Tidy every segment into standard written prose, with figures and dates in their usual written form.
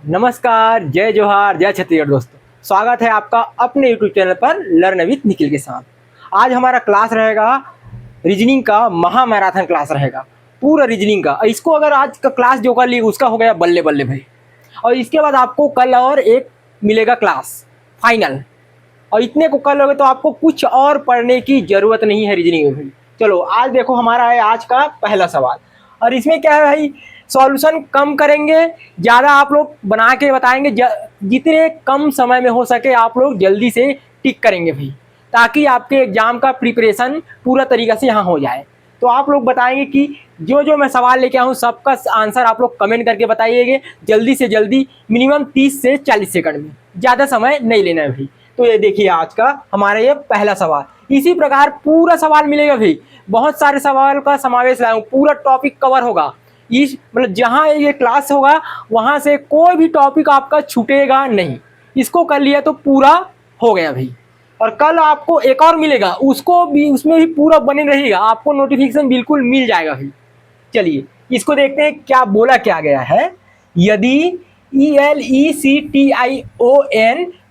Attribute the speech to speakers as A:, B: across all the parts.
A: नमस्कार, जय जोहार, जय छत्तीसगढ़ दोस्तों। स्वागत है आपका अपने यूट्यूब चैनल पर लर्न विथ निखिल के साथ। आज हमारा क्लास रहेगा रीजनिंग का, महा मैराथन क्लास रहेगा पूरा रीजनिंग का। इसको अगर आज का क्लास जो कर ली उसका हो गया बल्ले बल्ले भाई। और इसके बाद आपको कल और एक मिलेगा क्लास फाइनल, और इतने को कर लोगे तो आपको कुछ और पढ़ने की ज़रूरत नहीं है रीजनिंग में भाई। चलो आज देखो, हमारा है आज का पहला सवाल। और इसमें क्या है भाई, सॉल्यूशन कम करेंगे, ज़्यादा आप लोग बना के बताएंगे। जितने कम समय में हो सके आप लोग जल्दी से टिक करेंगे भाई, ताकि आपके एग्जाम का प्रिपरेशन पूरा तरीक़ा से यहाँ हो जाए। तो आप लोग बताएंगे कि जो जो मैं सवाल लेके आऊँ सबका आंसर आप लोग कमेंट करके बताइएगा जल्दी से जल्दी, मिनिमम 30 से 40 सेकंड में, ज़्यादा समय नहीं लेना है भाई। तो ये देखिए आज का हमारा ये पहला सवाल। इसी प्रकार पूरा सवाल मिलेगा भाई, बहुत सारे सवाल का समावेश लाया हूँ, पूरा टॉपिक कवर होगा। इस मतलब जहाँ ये क्लास होगा वहाँ से कोई भी टॉपिक आपका छूटेगा नहीं। इसको कर लिया तो पूरा हो गया भाई। और कल आपको एक और मिलेगा, उसको भी, उसमें भी पूरा बने रहेगा, आपको नोटिफिकेशन बिल्कुल मिल जाएगा भाई। चलिए इसको देखते हैं क्या बोला क्या गया है। यदि ELECTION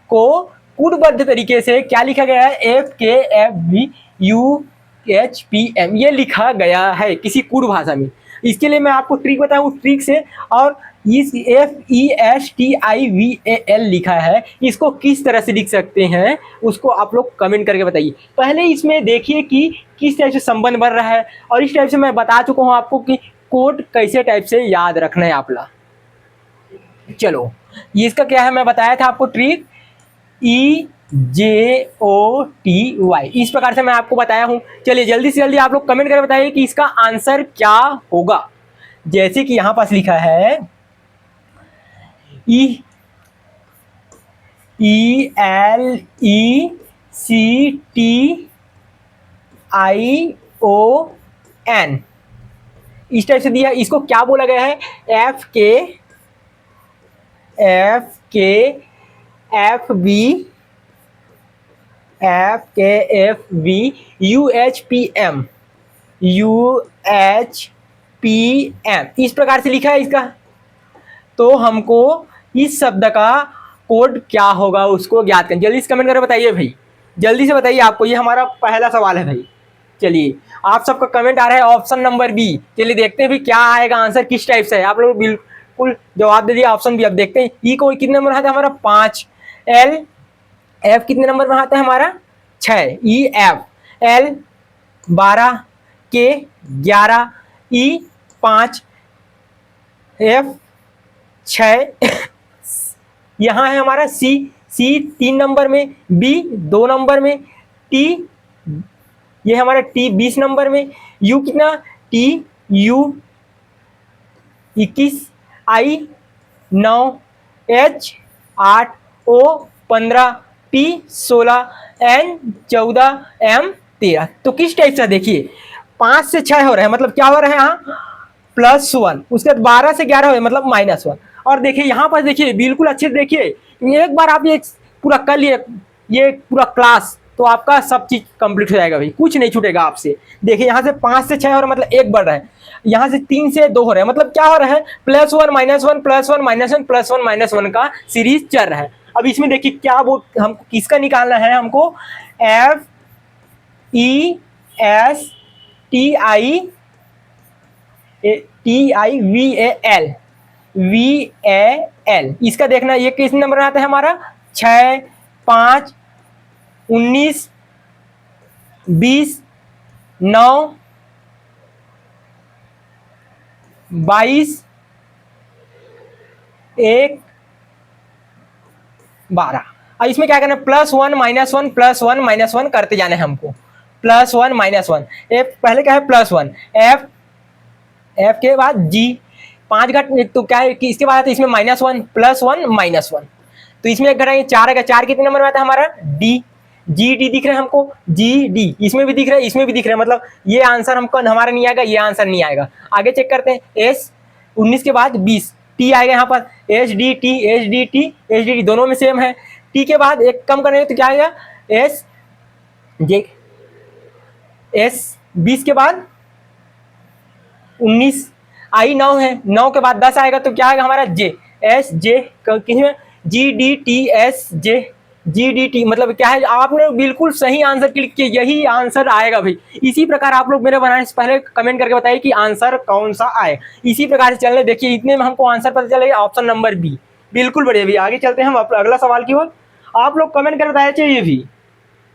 A: को कूटबद्ध तरीके से क्या लिखा गया है, FKFVUHPM, ये लिखा गया है किसी कूट भाषा में। इसके लिए मैं आपको ट्रिक बताऊँ, उस ट्रिक से, और इस FESTIVAL लिखा है, इसको किस तरह से लिख सकते हैं उसको आप लोग कमेंट करके बताइए। पहले इसमें देखिए कि किस टाइप से संबंध बन रहा है, और इस टाइप से मैं बता चुका हूँ आपको कि कोड कैसे टाइप से याद रखना है आप लोग। चलो ये इसका क्या है, मैं बताया था आपको ट्रिक, EJOTY, इस प्रकार से मैं आपको बताया हूँ। चलिए जल्दी से जल्दी आप लोग कमेंट करके बताइए कि इसका आंसर क्या होगा। जैसे कि यहाँ पास लिखा है ELECTION, इस टाइप से दिया। इसको क्या बोला गया है, FKFVUHPM, इस प्रकार से लिखा है इसका। तो हमको इस शब्द का कोड क्या होगा उसको ज्ञात करें। जल्दी से कमेंट करके बताइए भाई, जल्दी से बताइए आपको। ये हमारा पहला सवाल है भाई। चलिए आप सबका कमेंट आ रहा है ऑप्शन नंबर बी। चलिए देखते हैं भी क्या आएगा आंसर, किस टाइप से है। आप लोग बिल्कुल जवाब दे दिया ऑप्शन बी। अब देखते हैं ई को कितने नंबर आता है हमारा, 5। एल एफ कितने नंबर में आता है हमारा, 6। ई एफ, एल 12, के 11, ई 5, एफ 6, यहाँ है हमारा सी 3 नंबर में, बी 2 नंबर में, टी, ये हमारा टी 20 नंबर में, यू कितना, टी यू 21, आई 9, एच 8, ओ 15, पी 16, एन 14, एम 13। तो किस टाइप से देखिए, 5 से 6 हो रहा है, मतलब क्या हो रहा है यहाँ +1, उसके बाद 12 से 11 हो रहा है मतलब -1। और देखिए यहाँ पर देखिए बिल्कुल अच्छे से देखिए, एक बार आप ये पूरा कर लिए ये पूरा क्लास, तो आपका सब चीज कंप्लीट हो जाएगा भाई, कुछ नहीं छूटेगा आपसे। देखिए यहाँ से 5 से 6 हो रहा है मतलब 1 बढ़ रहा है, यहाँ से 3 से 2 हो रहा है मतलब क्या हो रहा है, +1 -1 +1 -1 +1 -1 का सीरीज चल रहा है। अब इसमें देखिए क्या वो हमको किसका निकालना है, हमको FESTIVAL, इसका देखना ये किस नंबर आता है हमारा, 6, 5, 19, 20, 9, 22, 1, 12। अब इसमें क्या करना है, +1 -1 +1 -1 करते जाना है हमको, +1 -1। एफ पहले क्या है, +1, एफ के बाद जी 5 घट, तो क्या है कि इसके बाद इसमें -1 +1 -1, तो इसमें एक घटाएंगे 4 आएगा। 4 कितने नंबर में आता है हमारा, डी, जी डी दिख रहा है हमको, जी डी इसमें भी दिख रहा है, इसमें भी दिख रहा है, मतलब ये आंसर हमको हमारा नहीं आएगा, ये आंसर नहीं आएगा। आगे चेक करते हैं, एस 19 के बाद 20, टी आएगा यहाँ पर, एच डी टी दोनों में सेम है। टी के बाद एक कम करेंगे तो क्या आएगा, एस जे, एस 20 के बाद 19, आई 9 है, 9 के बाद 10 आएगा तो क्या आएगा हमारा, जे एस जे किसमें GDTSJ GDT मतलब क्या है, आपने बिल्कुल सही आंसर क्लिक किया, यही आंसर आएगा भाई। इसी प्रकार आप लोग मेरे बनाने से पहले कमेंट करके बताइए कि आंसर कौन सा आए। इसी प्रकार से चलने देखिए, इतने में हमको आंसर पता चलेगा, ऑप्शन नंबर बी। बिल्कुल बढ़िया भी। आगे चलते हैं हम अगला सवाल की ओर। आप लोग कमेंट करके बताया चाहिए भी,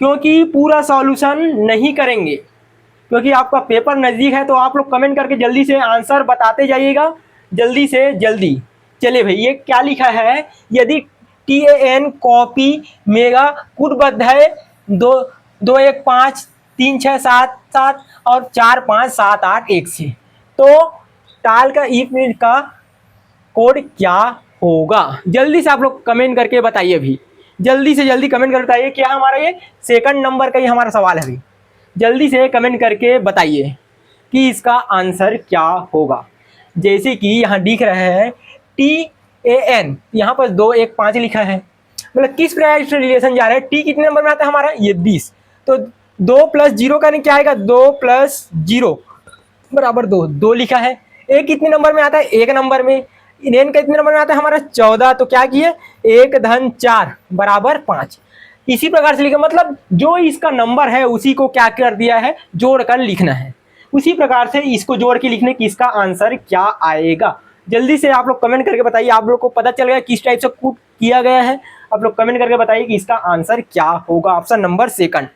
A: क्योंकि पूरा सॉल्यूशन नहीं करेंगे, क्योंकि आपका पेपर नज़दीक है, तो आप लोग कमेंट करके जल्दी से आंसर बताते जाइएगा, जल्दी से जल्दी। चलिए भाई, ये क्या लिखा है, यदि TAN कॉपी मेगा कुटबद्ध है 2 2 1 5 3 6 7 7 और 4 5 7 8 1 से, तो टाल का ई प्रिंट का कोड क्या होगा? जल्दी से आप लोग कमेंट करके बताइए भी, जल्दी से जल्दी कमेंट करके बताइए। क्या हमारा ये सेकंड नंबर का ही हमारा सवाल है भाई, जल्दी से कमेंट करके बताइए कि इसका आंसर क्या होगा। जैसे कि यहाँ दिख रहा है TAN, यहाँ पर 2 1 5 लिखा है, मतलब किस प्रकार से रिलेशन जा रहा है। टी कितने नंबर में आता है हमारा, ये 20, तो 2 + 0 का क्या आएगा, 2 + 0 बराबर 2, 2 लिखा है। ए कितने नंबर में आता है, 1 नंबर में। एन का कितने नंबर में आता है हमारा, 14, तो क्या किए 1 + 4 बराबर 5। इसी प्रकार से लिखा, मतलब जो इसका नंबर है उसी को क्या कर दिया है, जोड़कर लिखना है। उसी प्रकार से इसको जोड़ के लिखने की इसका आंसर क्या आएगा। जल्दी से आप लोग कमेंट करके बताइए, आप लोग को पता चल गया किस टाइप से कूट किया गया है। आप लोग कमेंट करके बताइए कि इसका आंसर क्या होगा, ऑप्शन नंबर सेकंड,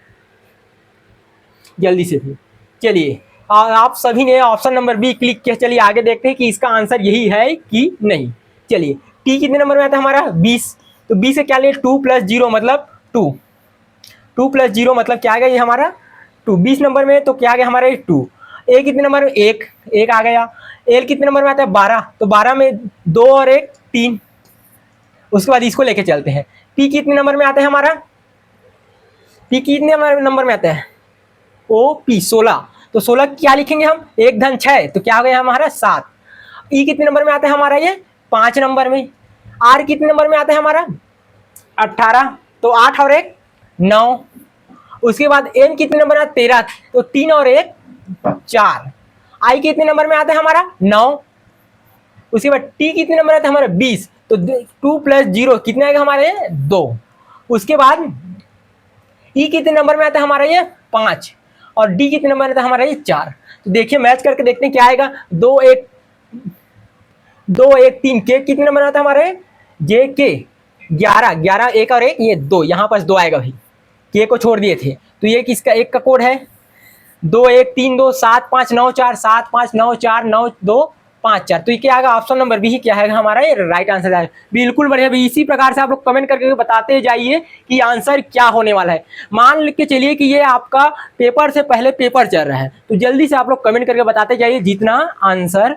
A: जल्दी से भी। चलिए, आप सभी ने ऑप्शन नंबर बी क्लिक किया। चलिए आगे देखते हैं कि इसका आंसर यही है कि नहीं। चलिए, टी कितने नंबर में आता है हमारा, 20, तो 20 से क्या लिए, 2 + 0 मतलब 2, 2 + 0 मतलब क्या आ गया ये हमारा 2। 20 नंबर में तो क्या आ गया हमारा 2। ए कितने नंबर में, 1, 1 आ गया। एल कितने नंबर में आता है, 12, तो 12 में 2 और 1 3। उसके बाद इसको लेके चलते हैं। पी कितने नंबर में आता है हमारा, पी कितने नंबर में आता है, OP 16, तो 16 क्या लिखेंगे हम, 1 + 6, तो क्या हो गया हमारा 7। ई कितने नंबर में आता है हमारा, ये 5 नंबर में। आर कितने नंबर में आता है हमारा, 18, तो 8 और 1 9। उसके बाद एन कितने नंबर में आता है, 13, तो 3 और 1 4। आई कितने नंबर में आता है हमारा, 9। उसके बाद टी कितने नंबर आता है हमारा, 20, तो 2 + 0 कितने आएगा हमारे, 2। उसके बाद ई कितने नंबर में आता है हमारा, ये 5, और डी कितने नंबर में आता है हमारा, ये 4। तो देखिए मैच करके देखते हैं क्या आएगा, 2 1 3। के कितने नंबर में आता है हमारे, जे के 11, 11 1 और 1 ये 2, यहाँ पर 2 आएगा भाई, के को छोड़ दिए थे, तो ये किसका एक का कोड है, 2 1 3 2 7 5 9 4 7 5 9 4 9 2 5 4, तो ये क्या आएगा, ऑप्शन नंबर बी ही क्या है हमारा, ये राइट आंसर है। बिल्कुल बढ़िया भी। इसी प्रकार से आप लोग कमेंट करके बताते जाइए कि आंसर क्या होने वाला है। मान लिख के चलिए कि ये आपका पेपर से पहले पेपर चल रहा है, तो जल्दी से आप लोग कमेंट करके बताते जाइए, जितना आंसर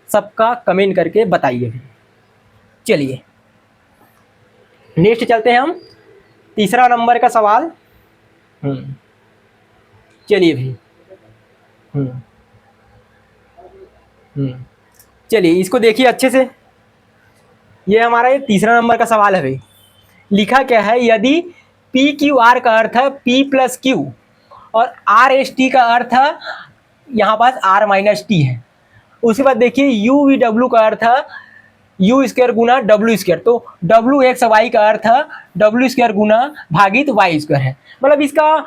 A: सबका कमेंट करके बताइए। चलिए नेक्स्ट चलते हैं हम, तीसरा नंबर का सवाल। चलिए भाई, चलिए इसको देखिए अच्छे से। ये हमारा ये तीसरा नंबर का सवाल है भाई। लिखा क्या है, यदि PQR का अर्थ है P + Q और RST का अर्थ है यहाँ पास R - T है। उसके बाद देखिए UVW का अर्थ है U² गुना W², तो WXY का अर्थ है W² गुना भागित Y² है। मतलब इसका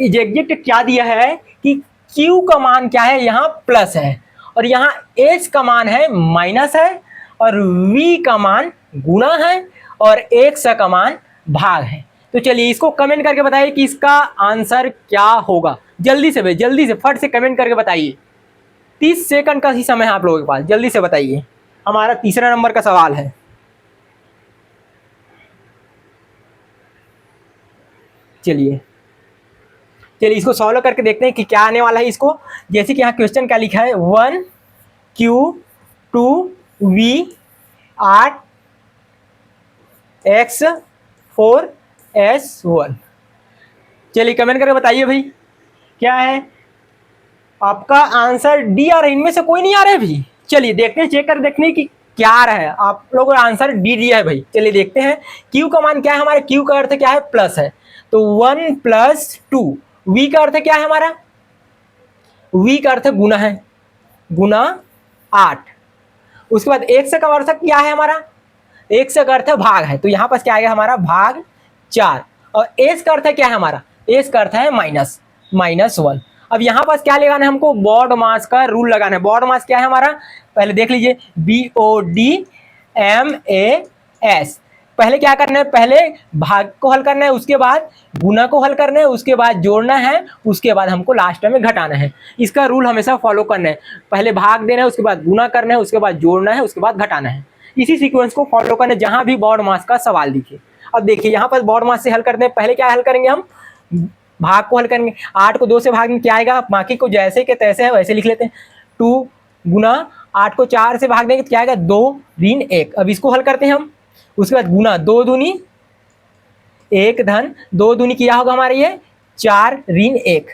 A: एग्जैक्ट क्या दिया है कि Q का मान क्या है, यहाँ प्लस है, और यहाँ H का मान है माइनस है, और V का मान गुना है, और X का मान भाग है। तो चलिए इसको कमेंट करके बताइए कि इसका आंसर क्या होगा। जल्दी से भाई, जल्दी से फट से कमेंट करके बताइए। 30 सेकंड का ही समय है आप लोगों के पास, जल्दी से बताइए। हमारा तीसरा नंबर का सवाल है। चलिए चलिए इसको सॉल्व करके देखते हैं कि क्या आने वाला है इसको। जैसे कि यहाँ क्वेश्चन क्या लिखा है, 1Q 2V 8 X 4 S1। चलिए कमेंट करके बताइए भाई क्या है आपका आंसर। डी आ रहा है, इनमें से कोई नहीं आ रहा है भाई। चलिए देखते हैं, चेक कर देखते हैं कि क्या आ रहा है। आप लोगों का आंसर डी दिया है भाई। चलिए देखते हैं क्यू का मान क्या है हमारे, क्यू का अर्थ क्या है, प्लस है, तो 1 + 2। वी का अर्थ क्या है हमारा, वी का अर्थ गुना है, गुना 8। उसके बाद एक्स का अर्थ क्या है हमारा, एक्स का अर्थ है भाग है, तो यहाँ पर क्या आएगा हमारा भाग 4। और एस का अर्थ है क्या है हमारा, एस का अर्थ है -1। अब यहाँ पर क्या लगाना है हमको, बॉड मास का रूल लगाना है। बॉड मास क्या है हमारा, पहले देख लीजिए, BODMAS। पहले क्या करना है, पहले भाग को हल करना है, उसके बाद गुना को हल करना है, उसके बाद जोड़ना है, उसके बाद हमको लास्ट में घटाना है। इसका रूल हमेशा फॉलो करना है, पहले भाग देना है, उसके बाद गुना करना है, उसके बाद जोड़ना है, उसके बाद घटाना है। इसी सीक्वेंस को फॉलो करना है जहां भी बॉड मास का सवाल दिखे। अब देखिए यहाँ पर बॉड मास से हल करते हैं, पहले क्या हल करेंगे हम, भाग को हल करेंगे। 8 को 2 से भाग में क्या आएगा, बाकी को जैसे के तैसे है वैसे लिख लेते हैं। 2 गुना 8 को 4 से भाग देंगे तो क्या आएगा, 2 ऋण 1। अब इसको हल करते हैं हम, उसके बाद गुना 2 दूनी 1 धन 2 दूनी किया होगा हमारे ये 4 ऋण 1।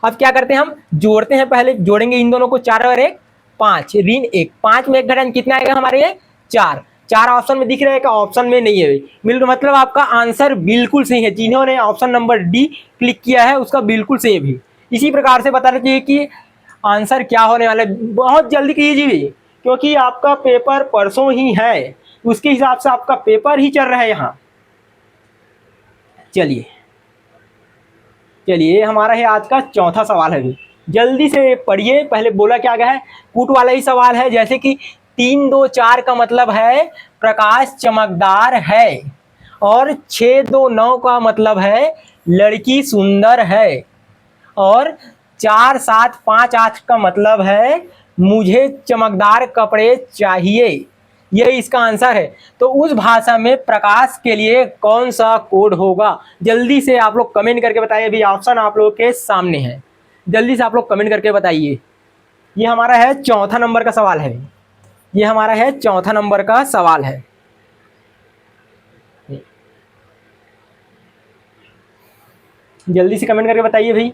A: अब क्या करते हैं हम, जोड़ते हैं, पहले जोड़ेंगे इन दोनों को, 4 और 1 5 ऋण 1। 5 में 1 घटाएंगे कितना आएगा हमारे ये 4। 4 ऑप्शन में दिख रहा है, ऑप्शन में नहीं है मिल, मतलब आपका आंसर बिल्कुल सही है। जिन्होंने ऑप्शन नंबर डी क्लिक किया है उसका बिल्कुल सही है। इसी प्रकार से बताना चाहिए कि आंसर क्या होने वाला है। बहुत जल्दी कीजिए क्योंकि आपका पेपर परसों ही है, उसके हिसाब से आपका पेपर ही चल रहा है यहाँ। चलिए हमारा है आज का चौथा सवाल है, जल्दी से पढ़िए। पहले बोला क्या गया है, कूट वाला ही सवाल है, जैसे कि 3 2 4 का मतलब है प्रकाश चमकदार है, और 6 2 9 का मतलब है लड़की सुंदर है, और 4 7 5 8 का मतलब है मुझे चमकदार कपड़े चाहिए। ये इसका आंसर है। तो उस भाषा में प्रकाश के लिए कौन सा कोड होगा, जल्दी से आप लोग कमेंट करके बताइए। अभी ऑप्शन आप लोगों के सामने है, जल्दी से आप लोग कमेंट करके बताइए। ये हमारा है चौथा नंबर का सवाल है, ये हमारा है चौथा नंबर का सवाल है। जल्दी से कमेंट करके बताइए भाई।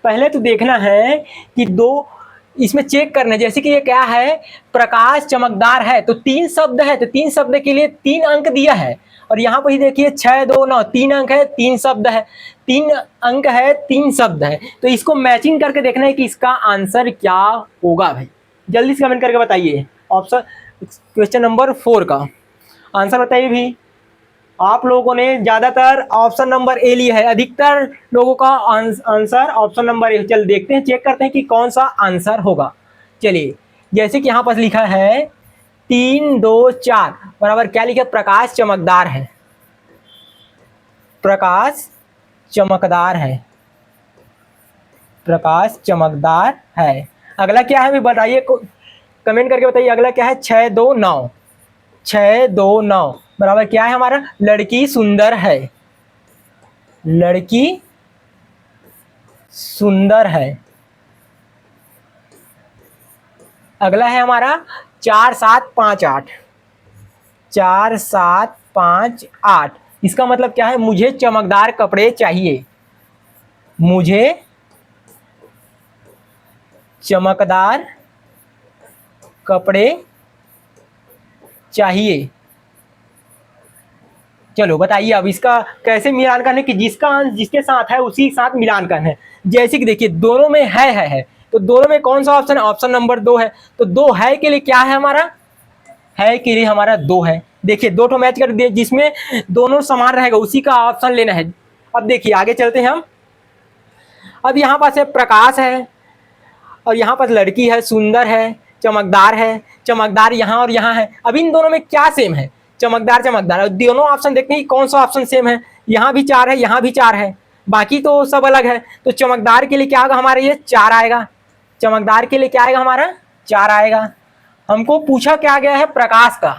A: पहले तो देखना है कि दो इसमें चेक करना है, जैसे कि ये क्या है, प्रकाश चमकदार है, तो 3 शब्द है, तो 3 शब्द के लिए 3 अंक दिया है। और यहाँ पर ही देखिए 6 2 9 3 अंक है, 3 शब्द है, 3 अंक है, 3 शब्द है। तो इसको मैचिंग करके देखना है कि इसका आंसर क्या होगा भाई। जल्दी से कमेंट करके बताइए। ऑप्शन क्वेश्चन नंबर 4 का आंसर बताइए भी। आप लोगों ने ज़्यादातर ऑप्शन नंबर ए लिया है, अधिकतर लोगों का आंसर ऑप्शन नंबर ए। चल देखते हैं, चेक करते हैं कि कौन सा आंसर होगा। चलिए, जैसे कि यहाँ पर लिखा है 3 2 4 बराबर क्या लिखा, प्रकाश चमकदार है, प्रकाश चमकदार है, प्रकाश चमकदार है। अगला क्या है भी बताइए, कमेंट करके बताइए। अगला क्या है, 6 2 9, 6 2 9 बराबर क्या है हमारा, लड़की सुंदर है, लड़की सुंदर है। अगला है हमारा 4 7 5 8, 4 7 5 8। इसका मतलब क्या है, मुझे चमकदार कपड़े चाहिए, मुझे चमकदार कपड़े चाहिए। चलो बताइए अब इसका कैसे मिलान करना है कि जिसका अंश जिसके साथ है उसी के साथ मिलान करना है। जैसे कि देखिए दोनों में है, तो दोनों में कौन सा ऑप्शन है, ऑप्शन नंबर 2 है। तो 2 है के लिए क्या है हमारा, है के लिए हमारा 2 है। देखिए 2 ठो मैच कर दिए, जिसमें दोनों समान रहेगा उसी का ऑप्शन लेना है। अब देखिए आगे चलते हैं हम। अब यहाँ पास है प्रकाश है, और यहाँ पर लड़की है, सुंदर है, चमकदार है। चमकदार यहाँ और यहाँ है। अब इन दोनों में क्या सेम है, चमकदार चमकदार। दोनों ऑप्शन देखते हैं कौन सा ऑप्शन सेम है। यहाँ भी 4 है, यहाँ भी 4 है, बाकी तो सब अलग है। तो चमकदार के लिए क्या होगा हमारे, ये 4 आएगा। चमकदार के लिए क्या आएगा हमारा, 4 आएगा। हमको पूछा क्या गया है, प्रकाश का।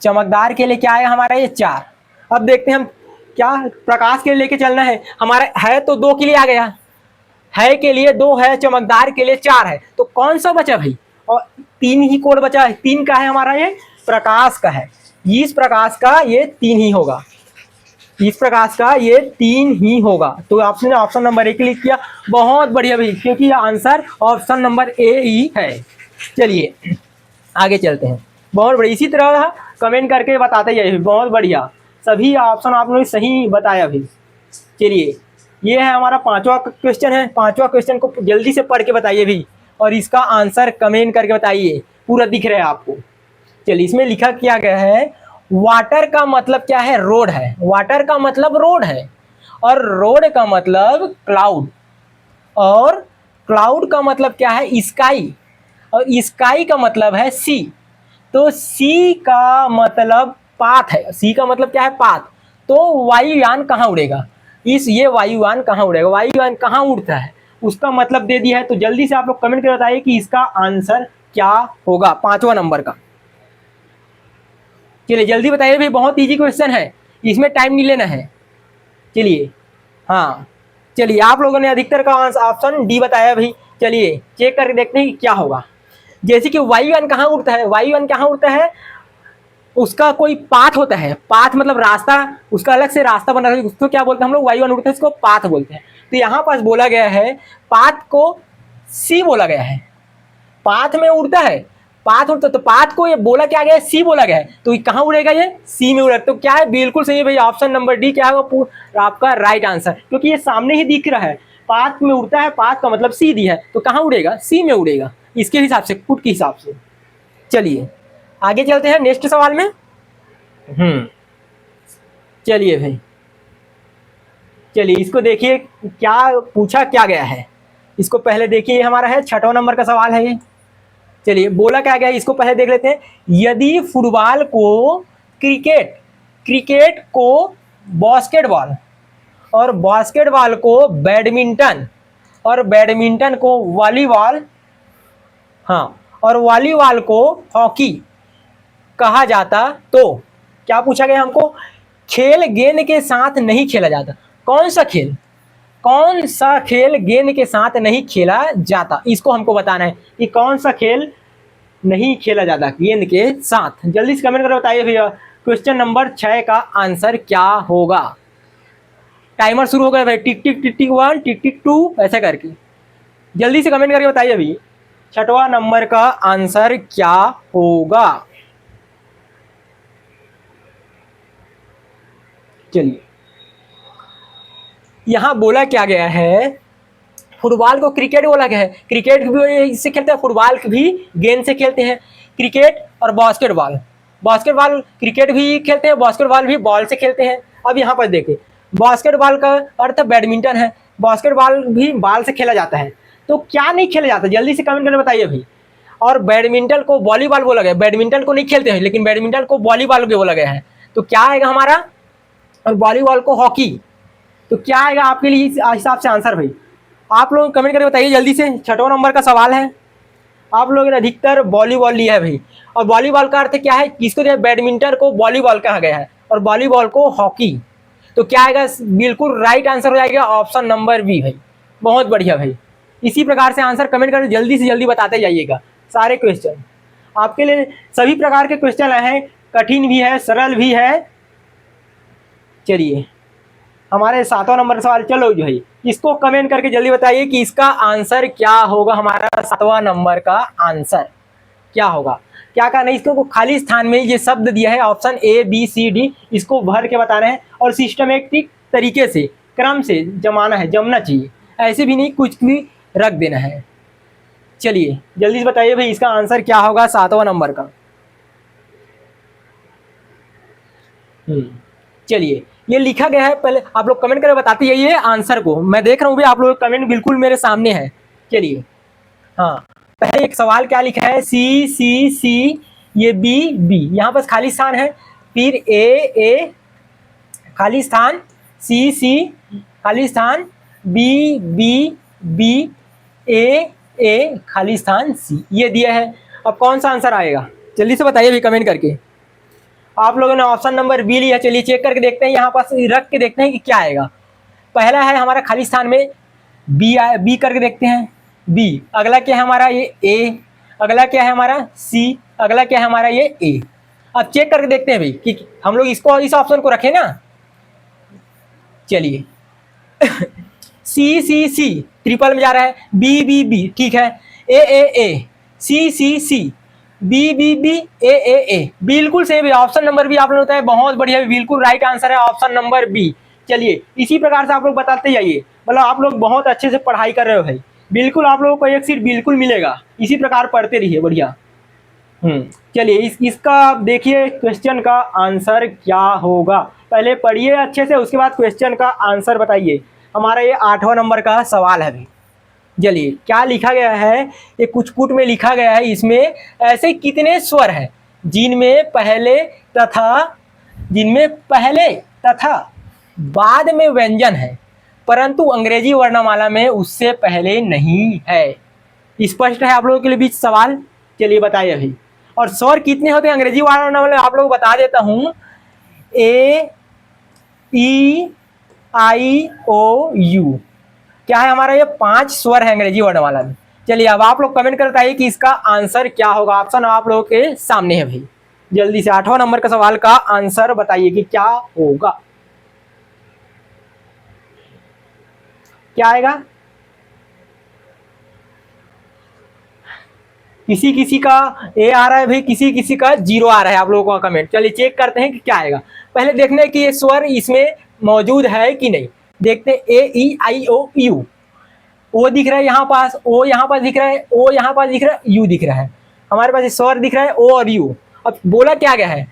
A: चमकदार के लिए क्या आएगा हमारा, ये 4। अब देखते हैं हम क्या प्रकाश के लिए लेके चलना है। हमारा है तो 2 के लिए आ गया, है के लिए 2 है, चमकदार के लिए 4 है। तो कौन सा बचा भाई, और 3 ही कोड बचा है। 3 का है हमारा, ये प्रकाश का है। इस प्रकाश का ये 3 ही होगा, इस प्रकाश का ये 3 ही होगा। तो आपने ऑप्शन नंबर ए क्लिक किया, बहुत बढ़िया भाई, क्योंकि आंसर ऑप्शन नंबर ए ही है। चलिए आगे चलते हैं। बहुत बढ़िया, इसी तरह कमेंट करके बताते जाइए। बहुत बढ़िया, सभी ऑप्शन आपने सही बताया भाई। चलिए ये है हमारा 5वां क्वेश्चन है। 5वां क्वेश्चन को जल्दी से पढ़ के बताइए भी, और इसका आंसर कमेंट करके बताइए। पूरा दिख रहा है आपको। चलिए इसमें लिखा क्या गया है, वाटर का मतलब क्या है, रोड है। वाटर का मतलब रोड है, और रोड का मतलब क्लाउड, और क्लाउड का मतलब क्या है, स्काई, और स्काई का मतलब है सी। तो सी का मतलब पाथ है, सी का मतलब क्या है, पाथ। तो वायुयान कहाँ उड़ेगा, ये वायुयान कहाँ उड़ेगा, वायुयान कहाँ उड़ता है, उसका मतलब दे दिया है। तो जल्दी से आप लोग कमेंट कर बताइए कि इसका आंसर क्या होगा 5वां नंबर का। चलिए जल्दी बताइए भाई, बहुत इजी क्वेश्चन है, इसमें टाइम नहीं लेना है। चलिए हाँ, चलिए आप लोगों ने अधिकतर का ऑप्शन डी बताया भाई। चलिए चेक करके देखते हैं कि क्या होगा। जैसे कि वायुयान कहाँ उड़ता है, वायुयान कहाँ उड़ता है, उसका कोई पाथ होता है, पाथ मतलब रास्ता, उसका अलग से रास्ता बना है, उसको क्या बोलते हैं हम लोग, वायुयान उड़ते हैं इसको पाथ बोलते हैं। तो यहाँ पास बोला गया है पाथ को सी बोला गया है, पाथ में उड़ता है, पाथ उड़ता, तो पाथ को ये बोला क्या गया है, सी बोला गया है, तो ये कहाँ उड़ेगा, ये सी में उड़ेगा। तो क्या है, बिल्कुल सही है भाई, ऑप्शन नंबर डी क्या है आपका राइट आंसर, क्योंकि ये सामने ही दिख रहा है, पाथ में उड़ता है, पाथ का मतलब सी दी है, तो कहाँ उड़ेगा, सी में उड़ेगा, इसके हिसाब से, फुट के हिसाब से। चलिए आगे चलते हैं नेक्स्ट सवाल में। चलिए भाई, चलिए इसको देखिए क्या पूछा क्या गया है, इसको पहले देखिए, हमारा है 6वां नंबर का सवाल है ये। चलिए बोला क्या गया है, इसको पहले देख लेते हैं। यदि फुटबॉल को क्रिकेट, क्रिकेट को बास्केटबॉल, और बास्केटबॉल को बैडमिंटन, और बैडमिंटन को वॉलीबॉल, हाँ, और वॉलीबॉल को हॉकी कहा जाता, तो क्या पूछा गया हमको, खेल गेंद के साथ नहीं खेला जाता, कौन सा खेल, कौन सा खेल गेंद के साथ नहीं खेला जाता, इसको हमको बताना है कि कौन सा खेल नहीं खेला जाता गेंद के साथ। जल्दी से कमेंट करके बताइए भैया, क्वेश्चन नंबर 6 का आंसर क्या होगा। टाइमर शुरू हो गया भाई, टिक टिक टिक टिक 1 टिक टिक 2 ऐसा करके, जल्दी से कमेंट करके बताइए अभी 6वां नंबर का आंसर क्या होगा। चलिए यहां बोला क्या गया है, फुटबॉल को क्रिकेट बोला गया है, क्रिकेट भी इससे खेलते हैं, फुटबॉल भी गेंद से खेलते हैं, क्रिकेट और बास्केटबॉल, बास्केटबॉल क्रिकेट भी खेलते हैं, बास्केटबॉल भी बॉल से खेलते हैं। अब यहाँ पर देखिए, बास्केटबॉल का अर्थ बैडमिंटन है, बास्केटबॉल भी बॉल से खेला जाता है, तो क्या नहीं खेला जाता, जल्दी से कमेंट करके बताइए भाई। और बैडमिंटन को वॉलीबॉल बोला गया, बैडमिंटन को नहीं खेलते हैं, लेकिन बैडमिंटन को वॉलीबॉल बोला गया है, तो क्या आएगा हमारा, और वॉलीबॉल को हॉकी, तो क्या आएगा आपके लिए इस हिसाब से आंसर भाई। आप लोग कमेंट करके बताइए जल्दी से, 6वां नंबर का सवाल है। आप लोगों ने अधिकतर वॉलीबॉल लिया है भाई, और वॉलीबॉल का अर्थ क्या है, किसको दिया, बैडमिंटन को वॉलीबॉल कहा गया है, और वॉलीबॉल को हॉकी, तो क्या आएगा, बिल्कुल राइट आंसर हो जाएगा ऑप्शन नंबर बी भाई। बहुत बढ़िया भाई, इसी प्रकार से आंसर कमेंट करके जल्दी से जल्दी बताते जाइएगा। सारे क्वेश्चन आपके लिए सभी प्रकार के क्वेश्चन आए हैं, कठिन भी है, सरल भी है। चलिए हमारे 7वां नंबर का सवाल, चलो जो है इसको कमेंट करके जल्दी बताइए कि इसका आंसर क्या होगा, हमारा 7वां नंबर का आंसर क्या होगा। क्या करना है, इसको खाली स्थान में ये शब्द दिया है option A B C D, इसको भर के बताना है, और सिस्टमेटिक तरीके से क्रम से जमाना है, जमना चाहिए, ऐसे भी नहीं कुछ भी रख देना है। चलिए जल्दी से बताइए भाई, इसका आंसर क्या होगा 7वां नंबर का। चलिए ये लिखा गया है, पहले आप लोग कमेंट करके बताते जाइए आंसर को, मैं देख रहा हूँ भी आप लोग कमेंट बिल्कुल मेरे सामने है। चलिए हाँ, पहले एक सवाल क्या लिखा है, सी सी सी, ये बी बी, यहाँ पर खाली स्थान है, फिर ए ए खाली स्थान, सी सी खाली स्थान, बी बी बी, ए खाली स्थान, सी, ये दिया है। अब कौन सा आंसर आएगा जल्दी से बताइए भी कमेंट करके। आप लोगों ने ऑप्शन नंबर बी लिया, चलिए चेक करके देखते हैं, यहाँ पास रख के देखते हैं कि क्या आएगा। पहला है हमारा खाली स्थान में बी आए, बी करके देखते हैं, बी, अगला क्या है हमारा ये ए, अगला क्या है हमारा सी, अगला क्या है हमारा ये ए। अब चेक करके देखते हैं भाई कि हम लोग इसको इस ऑप्शन को रखें ना। चलिए सी सी सी ट्रिपल में जा रहा है, बी बी बी ठीक है, ए सी सी सी, बी बी बी, ए बिल्कुल सही भी, ऑप्शन नंबर बी आप लोग होता है, बहुत बढ़िया, बिल्कुल राइट आंसर है ऑप्शन नंबर बी। चलिए इसी प्रकार से आप लोग बताते जाइए, मतलब आप लोग बहुत अच्छे से पढ़ाई कर रहे हो भाई, बिल्कुल आप लोगों को एक सीट बिल्कुल मिलेगा, इसी प्रकार पढ़ते रहिए, बढ़िया। चलिए इसका देखिए क्वेश्चन का आंसर क्या होगा। पहले पढ़िए अच्छे से, उसके बाद क्वेश्चन का आंसर बताइए। हमारा ये 8वां नंबर का सवाल है अभी। चलिए क्या लिखा गया है, ये कुछ पुट में लिखा गया है। इसमें ऐसे कितने स्वर हैं जिनमें पहले तथा बाद में व्यंजन है, परंतु अंग्रेजी वर्णमाला में उससे पहले नहीं है। स्पष्ट है आप लोगों के लिए बीच सवाल? चलिए बताइए अभी। और स्वर कितने होते हैं अंग्रेजी वर्णमाला में, आप लोगों को बता देता हूं। ए, ई, आई, ओ, यू, क्या है हमारा? ये 5 स्वर है अंग्रेजी वर्णमाला में। चलिए अब आप लोग कमेंट कर बताइए कि इसका आंसर क्या होगा। ऑप्शन आप लोगों के सामने है भाई। जल्दी से 8वां नंबर का सवाल का आंसर बताइए कि क्या होगा, क्या आएगा। किसी किसी का ए आ रहा है भाई, किसी किसी का 0 आ रहा है आप लोगों का कमेंट। चलिए चेक करते हैं कि क्या आएगा। पहले देखने कि ये स्वर इसमें मौजूद है कि नहीं। देखते हैं ए, ई, आई, ओ, यू। ओ दिख रहा है यहाँ पास, ओ यहाँ पास दिख रहा है, ओ यहाँ पास दिख रहा है, यू दिख रहा है। हमारे पास स्वर दिख रहा है ओ और यू। अब बोला क्या गया है,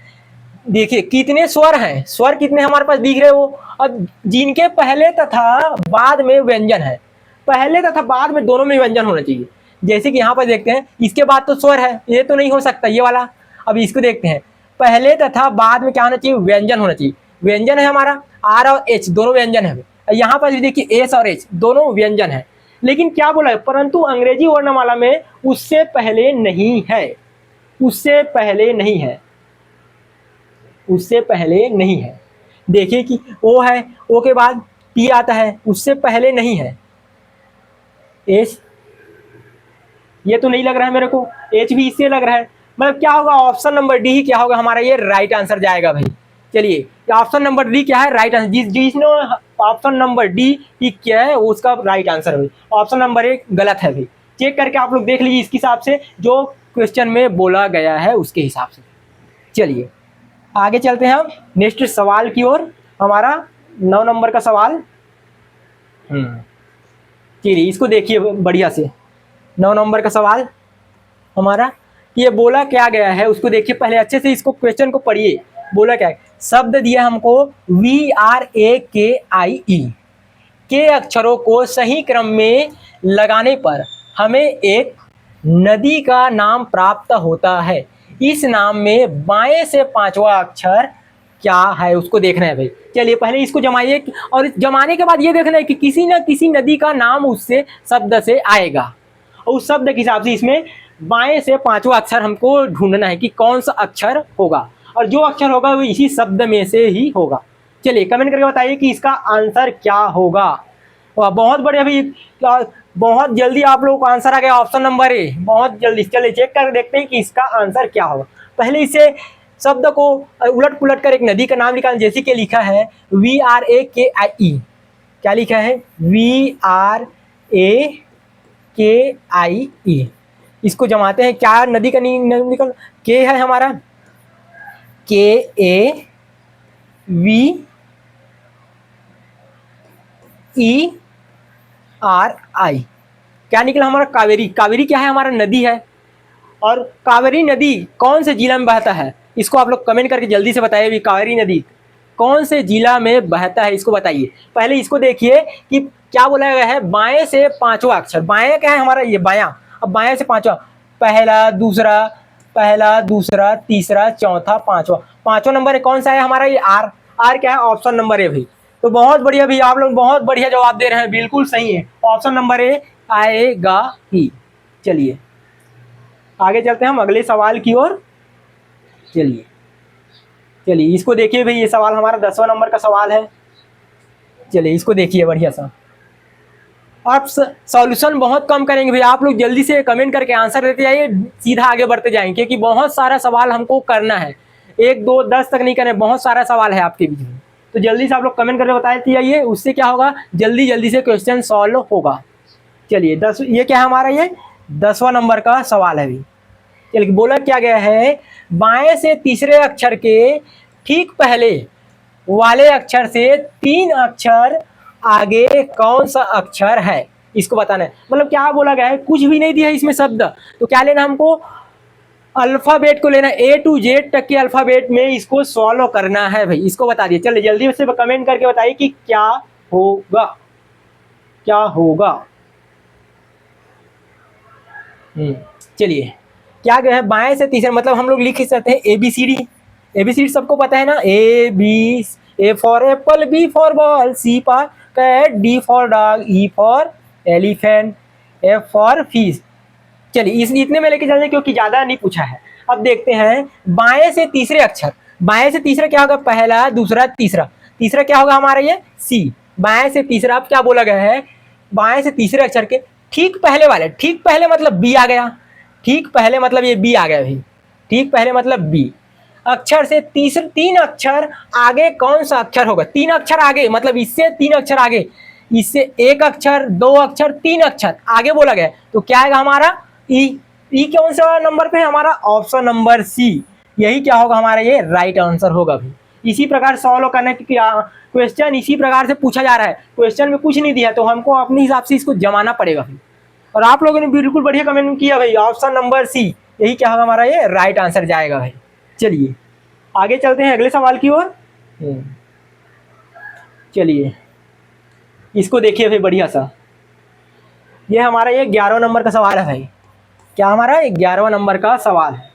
A: देखिए कितने स्वर हैं, स्वर कितने हमारे पास दिख रहे हो। अब जिनके पहले तथा बाद में व्यंजन है, पहले तथा बाद में दोनों में व्यंजन होना चाहिए। जैसे कि यहाँ पर देखते हैं, इसके बाद तो स्वर है, ये तो नहीं हो सकता ये वाला। अब इसको देखते हैं, पहले तथा बाद में क्या होना चाहिए, व्यंजन होना चाहिए। व्यंजन है हमारा आर और एच, दोनों व्यंजन है। यहाँ पर भी देखिए एस और एच दोनों व्यंजन है। लेकिन क्या बोला है, परंतु अंग्रेजी वर्णमाला में उससे पहले नहीं है, उससे पहले नहीं है, उससे पहले नहीं है। देखिए कि ओ है, ओ के बाद टी आता है, उससे पहले नहीं है। एच, ये तो नहीं लग रहा है मेरे को, एच भी इससे लग रहा है। मतलब क्या होगा, ऑप्शन नंबर डी ही क्या होगा हमारा, ये राइट आंसर जाएगा भाई। चलिए ऑप्शन नंबर डी क्या है, राइट आंसर। जिसने ऑप्शन नंबर डी ही क्या है वो उसका राइट आंसर है भाई। ऑप्शन नंबर 1 गलत है भाई। चेक करके आप लोग देख लीजिए इसके हिसाब से, जो क्वेश्चन में बोला गया है उसके हिसाब से। चलिए आगे चलते हैं हम नेक्स्ट सवाल की ओर। हमारा 9 नंबर का सवाल। चलिए इसको देखिए बढ़िया से। 9 नंबर का सवाल हमारा, ये बोला क्या गया है उसको देखिए पहले अच्छे से, इसको क्वेश्चन को पढ़िए। बोला क्या है, शब्द दिया हमको VRAKIE के अक्षरों को सही क्रम में लगाने पर हमें एक नदी का नाम प्राप्त होता है। इस नाम में बाएं से 5वां अक्षर क्या है उसको देखना है भाई। चलिए पहले इसको जमाइए, और जमाने के बाद ये देखना है कि किसी न किसी नदी का नाम उससे शब्द से आएगा, और उस शब्द के हिसाब से इसमें बाएं से 5वां अक्षर हमको ढूंढना है कि कौन सा अक्षर होगा, और जो अक्षर होगा वो इसी शब्द में से ही होगा। चलिए कमेंट करके बताइए कि इसका आंसर क्या होगा। बहुत बढ़िया भाई, बहुत जल्दी आप लोगों को आंसर आ गया, ऑप्शन नंबर ए, बहुत जल्दी। चलिए चेक कर देखते हैं कि इसका आंसर क्या होगा। पहले इसे शब्द को उलट पुलट कर एक नदी का नाम निकाल, जैसे कि लिखा है VRAKIE। क्या लिखा है, VRAKIE। इसको जमाते हैं, क्या नदी का निकल, के है हमारा KAVEI। क्या निकला हमारा, कावेरी। कावेरी क्या है हमारा, नदी है। और कावेरी नदी कौन से जिला में बहता है, इसको आप लोग कमेंट करके जल्दी से बताइए भी, कावेरी नदी कौन से जिला में बहता है इसको बताइए। पहले इसको देखिए कि क्या बोला गया है, बाएं से 5वां अक्षर। बाएं क्या है हमारा, ये बायां। अब बाएं से 5वां, पहला दूसरा तीसरा चौथा पांचवा। 5वां नंबर कौन सा है हमारा, ये आर। आर क्या है, ऑप्शन नंबर ए भाई। तो बहुत बढ़िया भाई, आप लोग बहुत बढ़िया जवाब दे रहे हैं, बिल्कुल सही है, ऑप्शन नंबर ए आएगा ही। चलिए आगे चलते हैं हम अगले सवाल की ओर। चलिए इसको देखिए भाई, ये सवाल हमारा 10वां नंबर का सवाल है। चलिए इसको देखिए बढ़िया सा। आप सॉल्यूशन बहुत कम करेंगे भाई, आप लोग जल्दी से कमेंट करके आंसर देते जाइए, सीधा आगे बढ़ते जाएंगे, क्योंकि बहुत सारा सवाल हमको करना है। 1 2 10 तक नहीं करें, बहुत सारा सवाल है आपके बीच में। तो जल्दी से आप लोग कमेंट करके बताते जाइए, उससे क्या होगा, जल्दी जल्दी से क्वेश्चन सॉल्व होगा। चलिए ये क्या है हमारा, ये 10वां नंबर का सवाल है अभी। चलिए बोला क्या गया है, बाएं से तीसरे अक्षर के ठीक पहले वाले अक्षर से 3 अक्षर आगे कौन सा अक्षर है, इसको बताना है। मतलब क्या बोला गया है, कुछ भी नहीं दिया है इसमें शब्द, तो क्या लेना हमको, अल्फाबेट को लेना, ए टू जेड तक के अल्फाबेट में इसको सॉल्व करना है भाई। इसको बता दिए, चलिए जल्दी से कमेंट करके बताइए कि क्या होगा, क्या होगा। चलिए क्या है, बाएं से तीसरा मतलब हम लोग लिख सकते हैं ABCD। ABCD सबको पता है ना, A for apple, B for ball, C for cat, D for dog, E for elephant, F for fish. चलिए इस इतने में लेके चलते क्योंकि ज्यादा नहीं पूछा है। अब देखते हैं बाएं से तीसरे अक्षर, बाएं से तीसरा क्या होगा, पहला दूसरा तीसरा, तीसरा क्या होगा हमारा ये सी। बाएं से तीसरा, अब क्या बोला गया है, बाएं से तीसरे अक्षर के ठीक पहले वाले, ठीक पहले मतलब बी आ गया, ठीक पहले मतलब ये बी आ गया भाई, ठीक पहले मतलब बी। अक्षर से तीसरे तीन अक्षर आगे कौन सा अक्षर होगा, तीन अक्षर आगे मतलब इससे तीन अक्षर आगे, इससे एक अक्षर, दो अक्षर, तीन अक्षर आगे बोला गया, तो क्या आएगा हमारा ई। ई कौन सा नंबर पे है हमारा, ऑप्शन नंबर सी। यही क्या होगा हमारा, ये राइट आंसर होगा भाई। इसी प्रकार सॉल्व करना है क्योंकि क्वेश्चन इसी प्रकार से पूछा जा रहा है, क्वेश्चन में कुछ नहीं दिया तो हमको अपने हिसाब से इसको जमाना पड़ेगा भाई। और आप लोगों ने बिल्कुल बढ़िया कमेंट किया भाई, ऑप्शन नंबर सी यही क्या होगा हमारा, ये राइट आंसर जाएगा भाई। चलिए आगे चलते हैं अगले सवाल की ओर। चलिए इसको देखिए भाई बढ़िया सा, ये हमारा ये 11 नंबर का सवाल है भाई। क्या हमारा 11वां नंबर का सवाल है।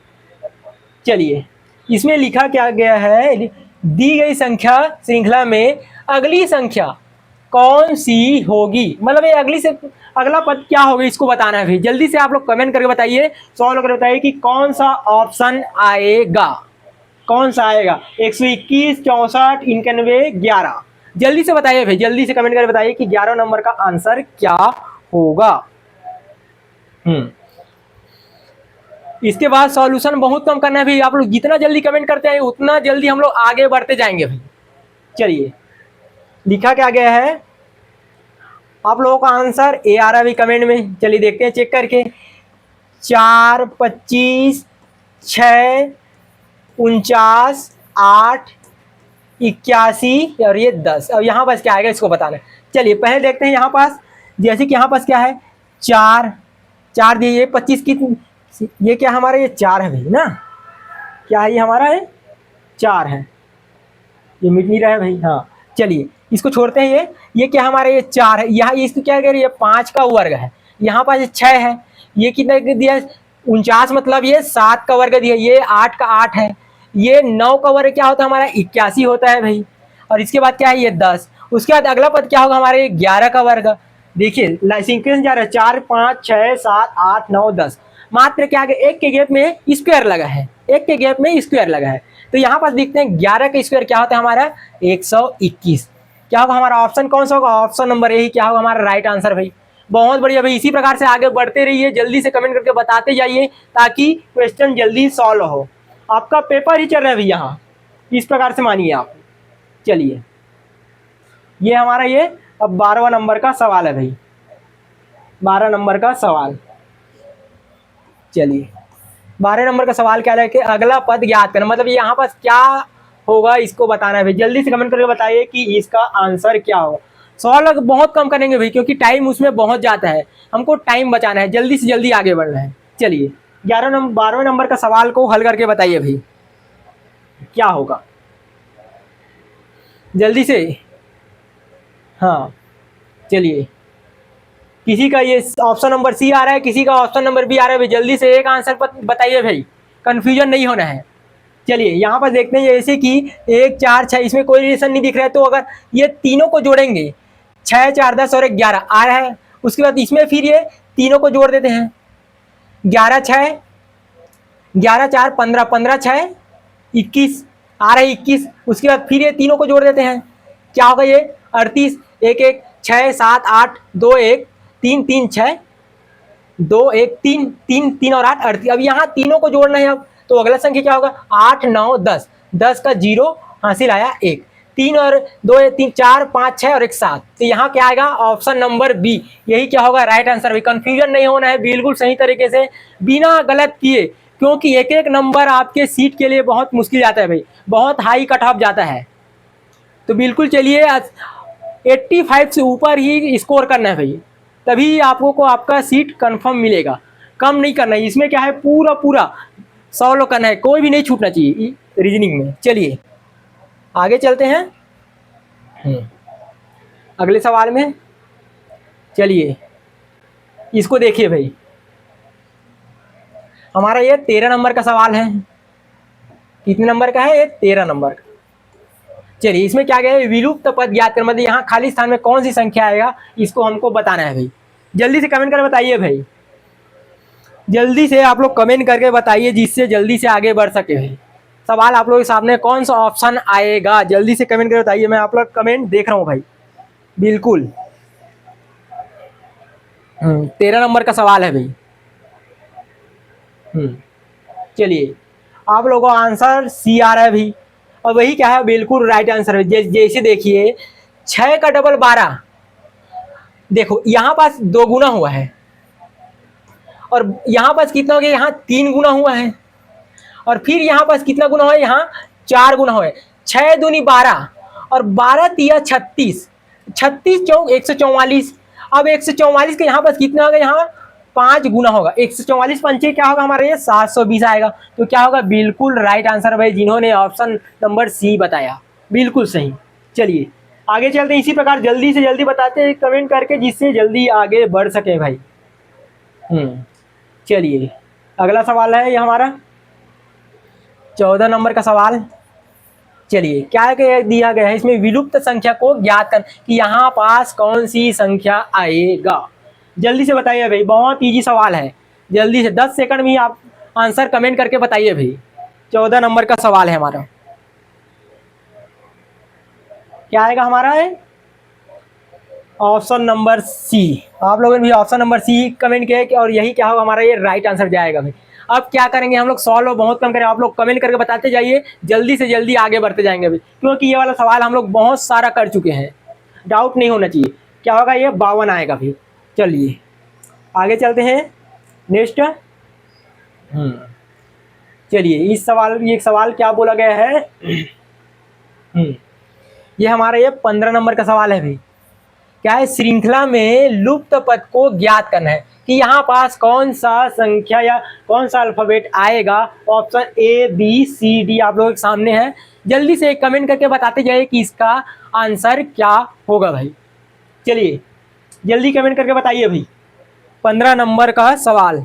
A: चलिए इसमें लिखा क्या गया है, दी गई संख्या श्रृंखला में अगली संख्या कौन सी होगी, मतलब ये अगली से अगला पद क्या होगा इसको बताना है भाई। जल्दी से आप लोग कमेंट करके बताइए, सॉल्व करके बताइए कि कौन सा ऑप्शन आएगा, कौन सा आएगा। 121, 64, 91, 11, जल्दी से बताइए भाई, जल्दी से कमेंट करके बताइए कि 11 नंबर का आंसर क्या होगा। इसके बाद सॉल्यूशन बहुत कम करना है भाई, आप लोग जितना जल्दी कमेंट करते हैं उतना जल्दी हम लोग आगे बढ़ते जाएंगे भाई। चलिए लिखा क्या गया है, आप लोगों का आंसर ए आ रहा है भाई कमेंट में। चलिए देखते हैं चेक करके, 4, 25, 6, 49, 8, 81 और ये 10। अब यहाँ पास क्या आएगा इसको बताना है। चलिए पहले देखते हैं यहाँ पास, जैसे कि यहाँ पास क्या है, 4 4 दिए, ये 25 की, ये क्या हमारा ये 4 है भाई ना, क्या है ये हमारा है 4 है, ये मिट नहीं रहा है भाई। हाँ चलिए इसको छोड़ते हैं, ये क्या हमारा ये 4 है, यहाँ इसको क्या कह रही है 5 का वर्ग है, यहाँ पास 6 है, ये कितना दिया 49 मतलब ये 7 का वर्ग दिया, ये 8 का 8 है, ये 9 का वर्ग क्या होता है हमारा 81 होता है भाई। और इसके बाद क्या है ये 10, उसके बाद अगला पद क्या होगा हमारा ये 11 का वर्ग। देखिए सीक्वेंस जा रहा है 4, 5, 6, 7, 8, 9, 10, मात्र क्या है एक के गैप में स्क्वायर लगा है, एक के गैप में स्क्वायर लगा है। तो यहाँ पर देखते हैं 11 का स्क्वायर क्या होता है हमारा 121। क्या होगा हमारा ऑप्शन कौन सा होगा, ऑप्शन नंबर ए क्या होगा हमारा राइट आंसर भाई। बहुत बढ़िया भाई, इसी प्रकार से आगे बढ़ते रहिए, जल्दी से कमेंट करके बताते जाइए ताकि क्वेश्चन जल्दी सॉल्व हो। आपका पेपर ही चल रहा है भाई यहाँ, इस प्रकार से मानिए आप। चलिए ये हमारा ये अब 12वां नंबर का सवाल है भाई, 12 नंबर का सवाल। चलिए 12 नंबर का सवाल क्या है कि अगला पद ज्ञात करना, मतलब यहाँ पास क्या होगा इसको बताना है भाई। जल्दी से कमेंट करके बताइए कि इसका आंसर क्या होगा। सवाल बहुत कम करेंगे भाई क्योंकि टाइम उसमें बहुत जाता है, हमको टाइम बचाना है, जल्दी से जल्दी आगे बढ़ना है। चलिए 12वें नंबर का सवाल को हल करके बताइए भाई क्या होगा, जल्दी से। हाँ चलिए किसी का ये ऑप्शन नंबर सी आ रहा है, किसी का ऑप्शन नंबर बी आ रहा है भाई, जल्दी से एक आंसर बताइए भाई, कंफ्यूजन नहीं होना है। चलिए यहाँ पर देखते हैं जैसे कि 1, 4, 6, इसमें कोई रिलेशन नहीं दिख रहा है, तो अगर ये तीनों को जोड़ेंगे 6, 4, 10 और 11 आ रहा है, उसके बाद इसमें फिर ये तीनों को जोड़ देते हैं, 11, 6, 11, 4, 15, 15, 6, 21 आ रहा है 21, उसके बाद फिर ये तीनों को जोड़ देते हैं, क्या होगा ये 38, 1, 1, 6, 7, 8, 2, 1, 3, 3, 6, 2, 1, 3, 3, 3 और 8, 38। अब यहाँ तीनों को जोड़ना है, अब तो अगला संख्या क्या होगा 8, 9, 10, 10 का 0 हासिल आया 1, 3 और 2, 3, 4, 5, 6 और 1, 7। तो यहाँ क्या आएगा ऑप्शन नंबर बी, यही क्या होगा राइट आंसर भी। कंफ्यूजन नहीं होना है, बिल्कुल सही तरीके से बिना गलत किए, क्योंकि एक एक नंबर आपके सीट के लिए बहुत मुश्किल जाता है भाई, बहुत हाई कट ऑफ जाता है। तो बिल्कुल चलिए 85 से ऊपर ही स्कोर करना है भाई, तभी आपको आपका सीट कंफर्म मिलेगा, कम नहीं करना है। इसमें क्या है पूरा सॉल्व करना है, कोई भी नहीं छूटना चाहिए रीजनिंग में। चलिए आगे चलते हैं अगले सवाल में। चलिए इसको देखिए भाई, हमारा ये 13 नंबर का सवाल है। कितने नंबर का है ये? 13 नंबर का। चलिए इसमें क्या गया है, विलुप्त पद ज्ञात कर, मतलब यहाँ खाली स्थान में कौन सी संख्या आएगा इसको हमको बताना है भाई। जल्दी से कमेंट कर बताइए भाई, जल्दी से आप लोग कमेंट करके बताइए जिससे जल्दी से आगे बढ़ सके भाई। सवाल आप लोगों के सामने कौन सा ऑप्शन आएगा, जल्दी से कमेंट करके बताइए। मैं आप लोग कमेंट देख रहा हूँ भाई, बिल्कुल। 13 नंबर का सवाल है भाई। चलिए आप लोगों को आंसर सी आ रहा है भाई, और वही क्या है, बिल्कुल राइट आंसर है। जैसे देखिए 6 का डबल 12, देखो यहाँ पास 2 गुना हुआ है, और यहाँ पास कितना हो गया, यहाँ 3 गुना हुआ है, और फिर यहाँ पास कितना गुना हुआ है, यहाँ 4 गुना हुआ है। 6 दूनी 12 और 12 तिया 36, 36 चौक 144। अब 144 के यहाँ पास कितना होगा, यहाँ 5 गुना होगा। 144 पंचे क्या होगा हमारा, ये 720 आएगा। तो क्या होगा, बिल्कुल राइट आंसर भाई जिन्होंने ऑप्शन नंबर सी बताया, बिल्कुल सही। चलिए आगे चलते हैं, इसी प्रकार जल्दी से जल्दी बताते हैं कमेंट करके, जिससे जल्दी आगे बढ़ सके भाई। चलिए अगला सवाल है ये हमारा 14 नंबर का सवाल। चलिए क्या दिया गया है इसमें, विलुप्त संख्या को ज्ञात कर, कि यहाँ पास कौन सी संख्या आएगा। जल्दी से बताइए भाई, बहुत इजी सवाल है, जल्दी से 10 सेकंड में आप आंसर कमेंट करके बताइए भाई। 14 नंबर का सवाल है हमारा, क्या आएगा हमारा है ऑप्शन नंबर सी। आप लोगों ने भी ऑप्शन नंबर सी कमेंट किया, और यही क्या होगा हमारा, ये राइट आंसर जाएगा भाई। अब क्या करेंगे हम लोग, सॉल्व बहुत कम करें, आप लोग कमेंट करके बताते जाइए, जल्दी से जल्दी आगे बढ़ते जाएंगे भाई, क्योंकि ये वाला सवाल हम लोग बहुत सारा कर चुके हैं, डाउट नहीं होना चाहिए। क्या होगा, ये 52 आएगा भाई। चलिए आगे चलते हैं नेक्स्ट। चलिए इस सवाल, ये सवाल क्या बोला गया है, ये हमारा ये 15 नंबर का सवाल है भाई। क्या है, श्रृंखला में लुप्त पद को ज्ञात करना है, कि यहाँ पास कौन सा संख्या या कौन सा अल्फाबेट आएगा। Option A B C D आप लोगों के सामने है, जल्दी से कमेंट करके बताते जाइए कि इसका आंसर क्या होगा भाई। चलिए जल्दी कमेंट करके बताइए भाई, 15 नंबर का सवाल।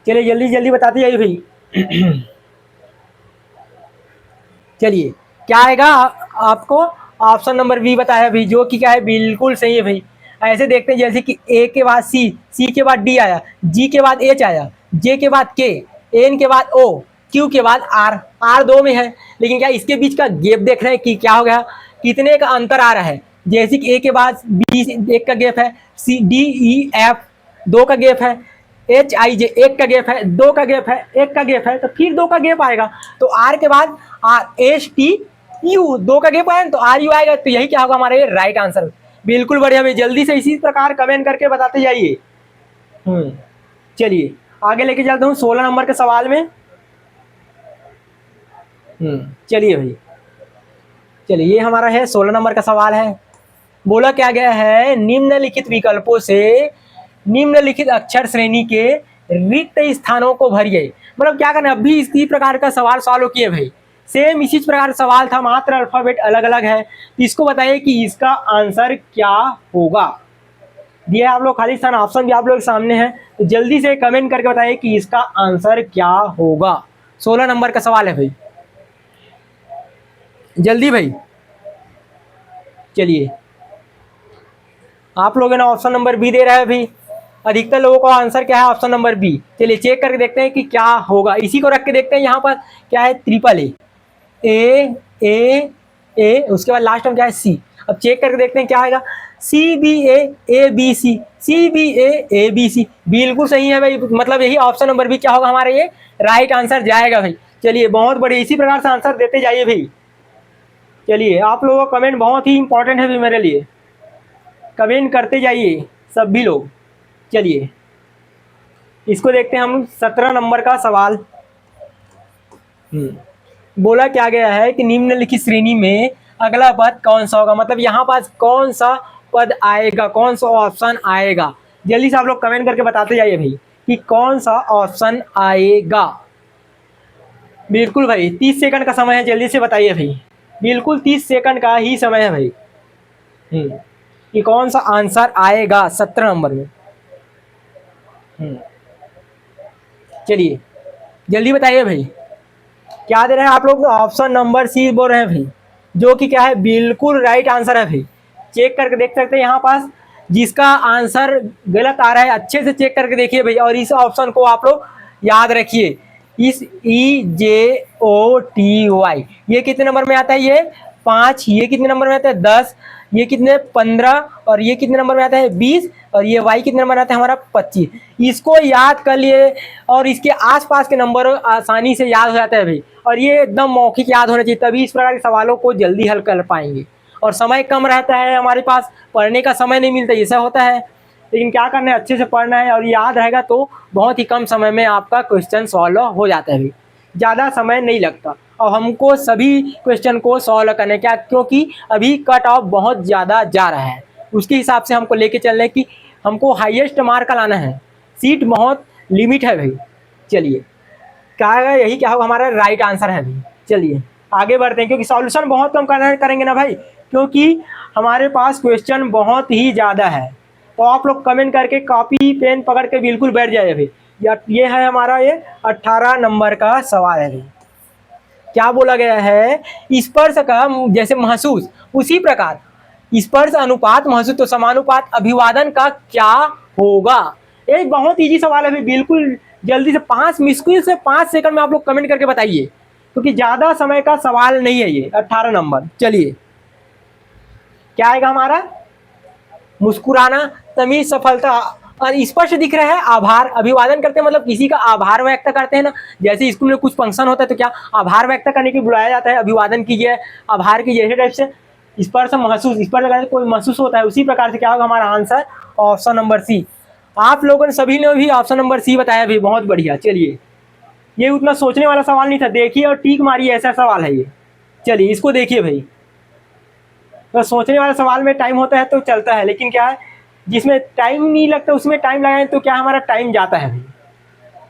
A: चलिए जल्दी जल्दी बताते जाइए भाई। चलिए क्या आएगा आपको, ऑप्शन नंबर बी बताया भाई, जो कि क्या है बिल्कुल सही है भाई। ऐसे देखते हैं जैसे कि ए के बाद सी, सी के बाद डी आया, जी के बाद एच आया, जे के बाद के, एन के बाद ओ, क्यू के बाद आर। आर 2 में है, लेकिन क्या इसके बीच का गैप देख रहे हैं कि क्या हो गया, कितने का अंतर आ रहा है। जैसे कि ए के बाद बी 1 का गैप है, सी डी ई एफ 2 का गैप है, एच आई जे 1 का गैप है, 2 का गैप है, 1 का गैप है, तो फिर 2 का गैप आएगा। तो आर के बाद आर एस टी यू 2 का गैप आएगा, तो आर यू आएगा। तो यही क्या होगा हमारा, ये राइट आंसर। बिल्कुल बढ़िया भाई, जल्दी से इसी प्रकार कमेंट करके बताते जाइए। चलिए आगे लेके चलता हूँ 16 नंबर के सवाल में। चलिए भाई, चलिए ये हमारा है 16 नंबर का सवाल है। बोला क्या गया है, निम्नलिखित विकल्पों से निम्नलिखित अक्षर श्रेणी के रिक्त स्थानों को भरिए। मतलब क्या करना, अभी इसी प्रकार का सवाल सॉल्व किए भाई, सेम इसी प्रकार सवाल था, मात्र अल्फाबेट अलग अलग है। इसको बताइए कि इसका आंसर क्या होगा। दिया आप लोग खाली स्थान, ऑप्शन भी आप लोग सामने है, तो जल्दी से कमेंट करके बताइए कि इसका आंसर क्या होगा। 16 नंबर का सवाल है भाई, जल्दी भाई। चलिए आप लोगों ने ऑप्शन नंबर बी दे रहा है भाई, अधिकतर लोगों का आंसर क्या है, ऑप्शन नंबर बी। चलिए चेक करके देखते हैं कि क्या होगा, इसी को रख के देखते हैं। यहाँ पर क्या है, ट्रिपल ए ए ए, उसके बाद लास्ट में क्या है सी। अब चेक करके देखते हैं क्या आएगा, C B A B C, C B A B C, बिल्कुल सही है भाई। मतलब यही ऑप्शन नंबर बी क्या होगा हमारे, ये राइट आंसर जाएगा भाई। चलिए बहुत बढ़िया, इसी प्रकार से आंसर देते जाइए भाई। चलिए आप लोगों का कमेंट बहुत ही इंपॉर्टेंट है भाई मेरे लिए, कमेंट करते जाइए सभी लोग। चलिए इसको देखते हैं हम 17 नंबर का सवाल। बोला क्या गया है कि निम्नलिखित श्रेणी में अगला पद कौन सा होगा। मतलब यहाँ पास कौन सा पद आएगा, कौन सा ऑप्शन आएगा। जल्दी से आप लोग कमेंट करके बताते जाइए भाई कि कौन सा ऑप्शन आएगा। बिल्कुल भाई 30 सेकंड का समय है, जल्दी से बताइए भाई। बिल्कुल 30 सेकंड का ही समय है भाई। कि कौन सा आंसर आएगा 17 नंबर में। चलिए जल्दी बताइए भाई। क्या दे रहे हैं आप लोग? ऑप्शन नंबर सी बोल रहे हैं भाई, जो कि क्या है, बिल्कुल राइट आंसर है भाई। चेक करके देख सकते हैं यहाँ पास जिसका आंसर गलत आ रहा है अच्छे से चेक करके देखिए भाई, और इस ऑप्शन को आप लोग याद रखिए। इस EJOTY ये कितने नंबर में आता है? ये 5। ये कितने नंबर में आता है? 10। ये कितने? 15। और ये कितने नंबर में आता है? 20। और ये Y कितने नंबर में आता है हमारा? 25। इसको याद कर लिए और इसके आसपास के नंबर आसानी से याद हो जाता है भाई, और ये एकदम मौखिक याद होना चाहिए, तभी इस प्रकार के सवालों को जल्दी हल कर पाएंगे। और समय कम रहता है हमारे पास, पढ़ने का समय नहीं मिलता, ऐसा होता है। लेकिन क्या करना है, अच्छे से पढ़ना है और याद रहेगा तो बहुत ही कम समय में आपका क्वेश्चन सॉल्व हो जाता है भाई, ज़्यादा समय नहीं लगता। और हमको सभी क्वेश्चन को सॉल्व करने क्या, क्योंकि अभी कट ऑफ बहुत ज़्यादा जा रहा है, उसके हिसाब से हमको लेके चलना है कि हमको हाईएस्ट मार्क लाना है। सीट बहुत लिमिट है भाई। चलिए क्या है, यही क्या होगा हमारा राइट आंसर है भाई। चलिए आगे बढ़ते हैं, क्योंकि सॉल्यूशन बहुत कम करेंगे ना भाई, क्योंकि हमारे पास क्वेश्चन बहुत ही ज़्यादा है। तो आप लोग कमेंट करके कॉपी पेन पकड़ के बिल्कुल बैठ जाइए भाई। ये है हमारा ये 18 नंबर का सवाल है भाई। क्या बोला गया है? स्पर्श का जैसे महसूस, उसी प्रकार स्पर्श अनुपात महसूस तो समानुपात अभिवादन का क्या होगा? एक बहुत इजी सवाल है भाई, बिल्कुल जल्दी से 5 मुश्किल से 5 सेकंड में आप लोग कमेंट करके बताइए, क्योंकि ज़्यादा समय का सवाल नहीं है ये 18 नंबर। चलिए क्या आएगा हमारा? मुस्कुराना, तमीज, सफलता और स्पष्ट दिख रहा है आभार। अभिवादन करते हैं मतलब किसी का आभार व्यक्त करते हैं ना, जैसे स्कूल में कुछ फंक्शन होता है तो क्या आभार व्यक्त करने के लिए बुलाया जाता है, अभिवादन कीजिए, आभार कीजिए, ऐसे टाइप से। स्पर्श महसूस, स्पर्श कोई महसूस होता है, उसी प्रकार से क्या होगा हमारा आंसर? Option number C. आप लोगों ने सभी ने भी ऑप्शन नंबर सी बताया भी, बहुत बढ़िया। चलिए ये उतना सोचने वाला सवाल नहीं था, देखिए और टीक मारिए, ऐसा सवाल है ये। चलिए इसको देखिए भाई, तो सोचने वाले सवाल में टाइम होता है तो चलता है, लेकिन क्या है जिसमें टाइम नहीं लगता उसमें टाइम लगाएं तो क्या हमारा टाइम जाता है भाई।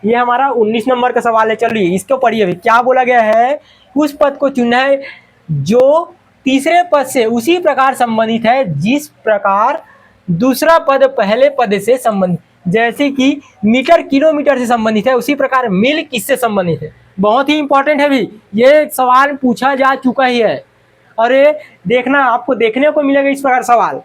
A: ये हमारा 19 नंबर का सवाल है। चलिए इसको पढ़िए भाई। क्या बोला गया है? उस पद को चुनना है जो तीसरे पद से उसी प्रकार संबंधित है जिस प्रकार दूसरा पद पहले पद से संबंधित, जैसे कि मीटर किलोमीटर से संबंधित है, उसी प्रकार मिल किससे संबंधित है। बहुत ही इंपॉर्टेंट है भाई, ये सवाल पूछा जा चुका ही है, और ये देखना आपको देखने को मिलेगा इस प्रकार सवाल।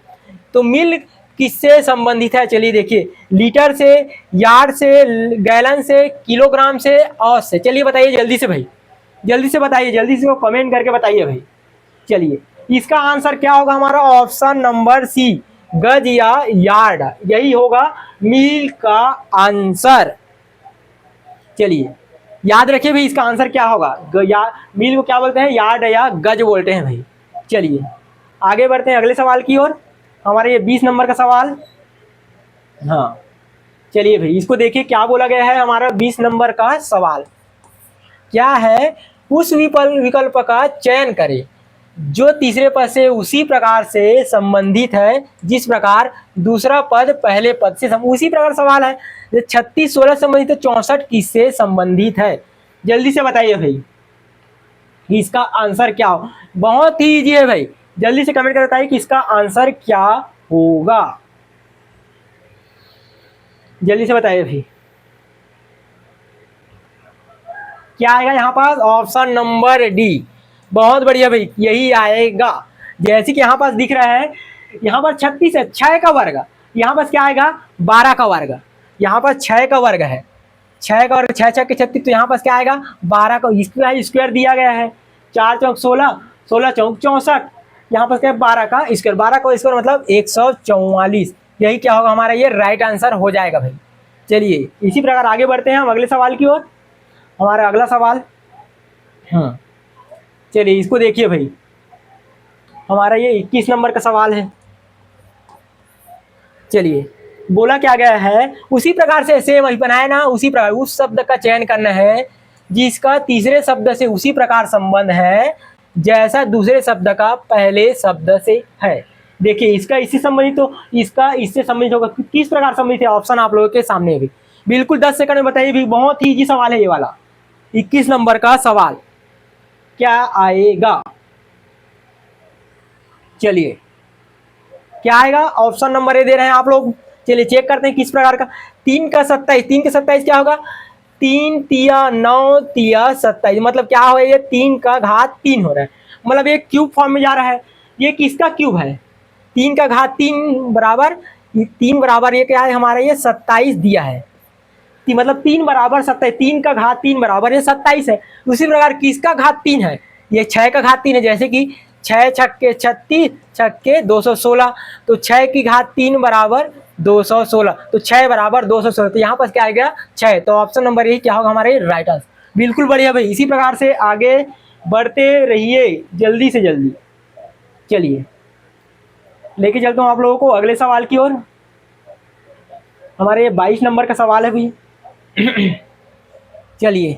A: तो मिल किससे संबंधित है? चलिए देखिए, लीटर से, यार्ड से, गैलन से, किलोग्राम से, औस से। चलिए बताइए जल्दी से भाई, जल्दी से बताइए, जल्दी से वो कमेंट करके बताइए भाई। चलिए इसका आंसर क्या होगा हमारा? ऑप्शन नंबर सी, गज या यार्ड, यही होगा मील का आंसर। चलिए याद रखिए भाई, इसका आंसर क्या होगा? मील को क्या बोलते हैं? यार्ड या गज बोलते हैं भाई। चलिए आगे बढ़ते हैं अगले सवाल की ओर। हमारे ये 20 नंबर का सवाल। हाँ चलिए भाई इसको देखिए, क्या बोला गया है हमारा 20 नंबर का सवाल। क्या है? उस विकल्प का चयन करें जो तीसरे पद से उसी प्रकार से संबंधित है जिस प्रकार दूसरा पद पहले पद से उसी प्रकार सवाल है। 36 16 संबंधित है, 64 किससे संबंधित है? जल्दी से बताइए भाई इसका आंसर क्या हो। बहुत ही इजी है भाई, जल्दी से कमेंट कर बताइए कि इसका आंसर क्या होगा। जल्दी से बताइए भाई क्या आएगा यहाँ पास? Option number D. बहुत बढ़िया भाई, यही आएगा। जैसे कि यहाँ पास दिख रहा है, यहाँ पर 36 है, 6 का वर्ग, यहाँ पास क्या आएगा? 12 का वर्ग। यहाँ पर 6 का वर्ग है, 6 का वर्ग, 6 6 के 36, तो यहाँ पास क्या आएगा? 12 का स्क्वायर दिया गया है। 4 चौक 16, 16 चौक 64, यहाँ पर क्या है? 12 का स्क्वायर, 12 का स्क्वायर मतलब 144। यही क्या होगा हमारा? ये राइट आंसर हो जाएगा भाई। चलिए इसी प्रकार आगे बढ़ते हैं हम अगले सवाल की ओर। हमारा अगला सवाल, हाँ चलिए इसको देखिए भाई, हमारा ये 21 नंबर का सवाल है। चलिए बोला क्या गया है? उसी प्रकार से सेम वही बनाया ना, उसी प्रकार उस शब्द का चयन करना है जिसका तीसरे शब्द से उसी प्रकार संबंध है जैसा दूसरे शब्द का पहले शब्द से है। देखिए इसका इससे संबंधित, तो इसका इससे संबंधित होगा। किस प्रकार संबंधित है, ऑप्शन आप लोगों के सामने है भी। बिल्कुल 10 सेकंड में बताइए भी, बहुत ही इजी सवाल है ये वाला। 21 नंबर का सवाल क्या आएगा, चलिए क्या आएगा, ऑप्शन नंबर ए दे रहे हैं आप लोग। चलिए चेक करते हैं किस प्रकार का। 3 का 27, 3 का 27 क्या होगा, 3 तिया 9 तिया 27, मतलब क्या हो, ये 3 का घात 3 हो रहा है, मतलब ये क्यूब फॉर्म में जा रहा है। ये किसका क्यूब है, 3 का घात 3 बराबर, 3 बराबर ये क्या है हमारा, ये 27 दिया है। मतलब 3 बराबर 27, 3 का घात 3 बराबर ये 27 है। उसी प्रकार किसका घात 3 है, ये 6 का घात 3 है। जैसे कि 6 छक्के 36, छक्के 216, तो 6 की घात 3 बराबर 216, तो 6 बराबर 216, तो यहाँ पर क्या आ गया 6। तो ऑप्शन नंबर ए क्या होगा हमारे राइट आंसर। बिल्कुल बढ़िया भाई, इसी प्रकार से आगे बढ़ते रहिए जल्दी से जल्दी। चलिए लेके चलता हूँ आप लोगों को अगले सवाल की ओर। हमारे 22 नंबर का सवाल है भाई। चलिए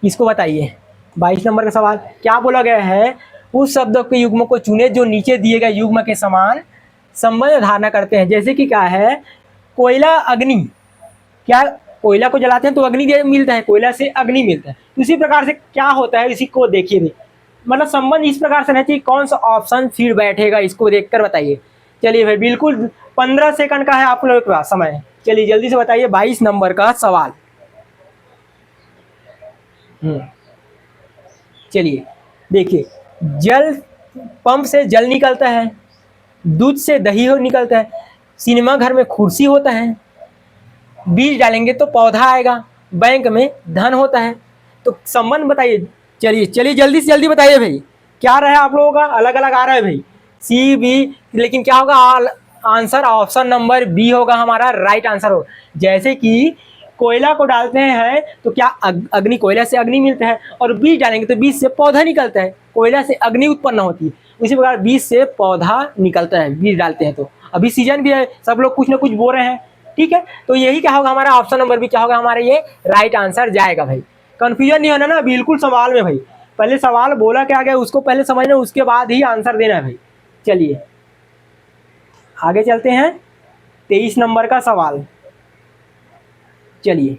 A: इसको बताइए, 22 नंबर का सवाल क्या बोला गया है, उस शब्दों के युग्म को चुने जो नीचे दिए गए युग्म के समान संबंध धारणा करते हैं। जैसे कि क्या है, कोयला अग्नि, क्या कोयला को जलाते हैं तो अग्नि मिलता है, कोयला से अग्नि मिलता है। उसी प्रकार से क्या होता है, इसी को देखिए भी, मतलब संबंध इस प्रकार से रहना चाहिए। कौन सा ऑप्शन फिर बैठेगा, इसको देखकर बताइए। चलिए भाई बिल्कुल 15 सेकंड का है आप लोगों के पास समय। चलिए जल्दी से बताइए 22 नंबर का सवाल। चलिए देखिए, जल पंप से जल निकलता है, दूध से दही हो निकलता है, सिनेमा घर में कुर्सी होता है, बीज डालेंगे तो पौधा आएगा, बैंक में धन होता है। तो संबंध बताइए। चलिए चलिए जल्दी से जल्दी बताइए भाई, क्या रहा है आप लोगों का, अलग अलग आ रहा है भाई, सी बी, लेकिन क्या होगा आंसर, ऑप्शन नंबर बी होगा हमारा राइट आंसर हो। जैसे कि कोयला को डालते हैं तो क्या अग्नि, कोयला से अग्नि मिलता है, और बीज डालेंगे तो बीज से पौधा निकलता है, कोयला से अग्नि उत्पन्न होती है। उसी प्रकार बीज से पौधा निकलता है, बीज डालते हैं तो। अभी सीजन भी है, सब लोग कुछ ना कुछ बो रहे हैं, ठीक है। तो यही क्या होगा हमारा, ऑप्शन नंबर बी क्या होगा हमारा, ये राइट आंसर जाएगा भाई। कंफ्यूजन नहीं होना ना बिल्कुल सवाल में भाई, पहले सवाल बोला क्या गया उसको पहले समझना, उसके बाद ही आंसर देना है भाई। चलिए आगे चलते हैं, 23 नंबर का सवाल। चलिए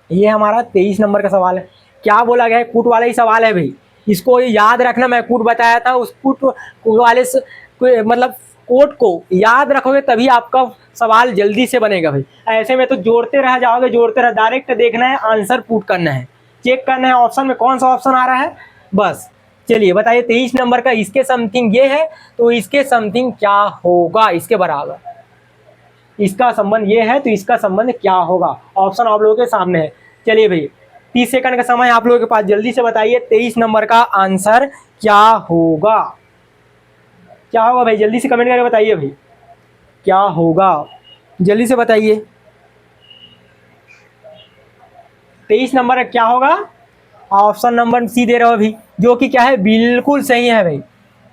A: ये हमारा 23 नंबर का सवाल है। क्या बोला गया है, कूट वाला ही सवाल है भाई, इसको याद रखना। मैं कूट बताया था, उस कूट वाले से मतलब कोट को याद रखोगे तभी आपका सवाल जल्दी से बनेगा भाई। ऐसे में तो जोड़ते रह जाओगे, जोड़ते रह, डायरेक्ट देखना है, आंसर पुट करना है, चेक करना है ऑप्शन में कौन सा ऑप्शन आ रहा है बस। चलिए बताइए 23 नंबर का, इसके समथिंग ये है तो इसके समथिंग क्या होगा, इसके बराबर, इसका संबंध ये है तो इसका संबंध क्या होगा, ऑप्शन आप लोगों के सामने है। चलिए भाई 30 सेकंड का समय आप लोगों के पास, जल्दी से बताइए 23 नंबर का आंसर क्या होगा, क्या होगा भाई, जल्दी से कमेंट करके बताइए भाई क्या होगा, जल्दी से बताइए। 23 नंबर क्या होगा, ऑप्शन नंबर सी दे रहे हो अभी, जो कि क्या है बिल्कुल सही है भाई।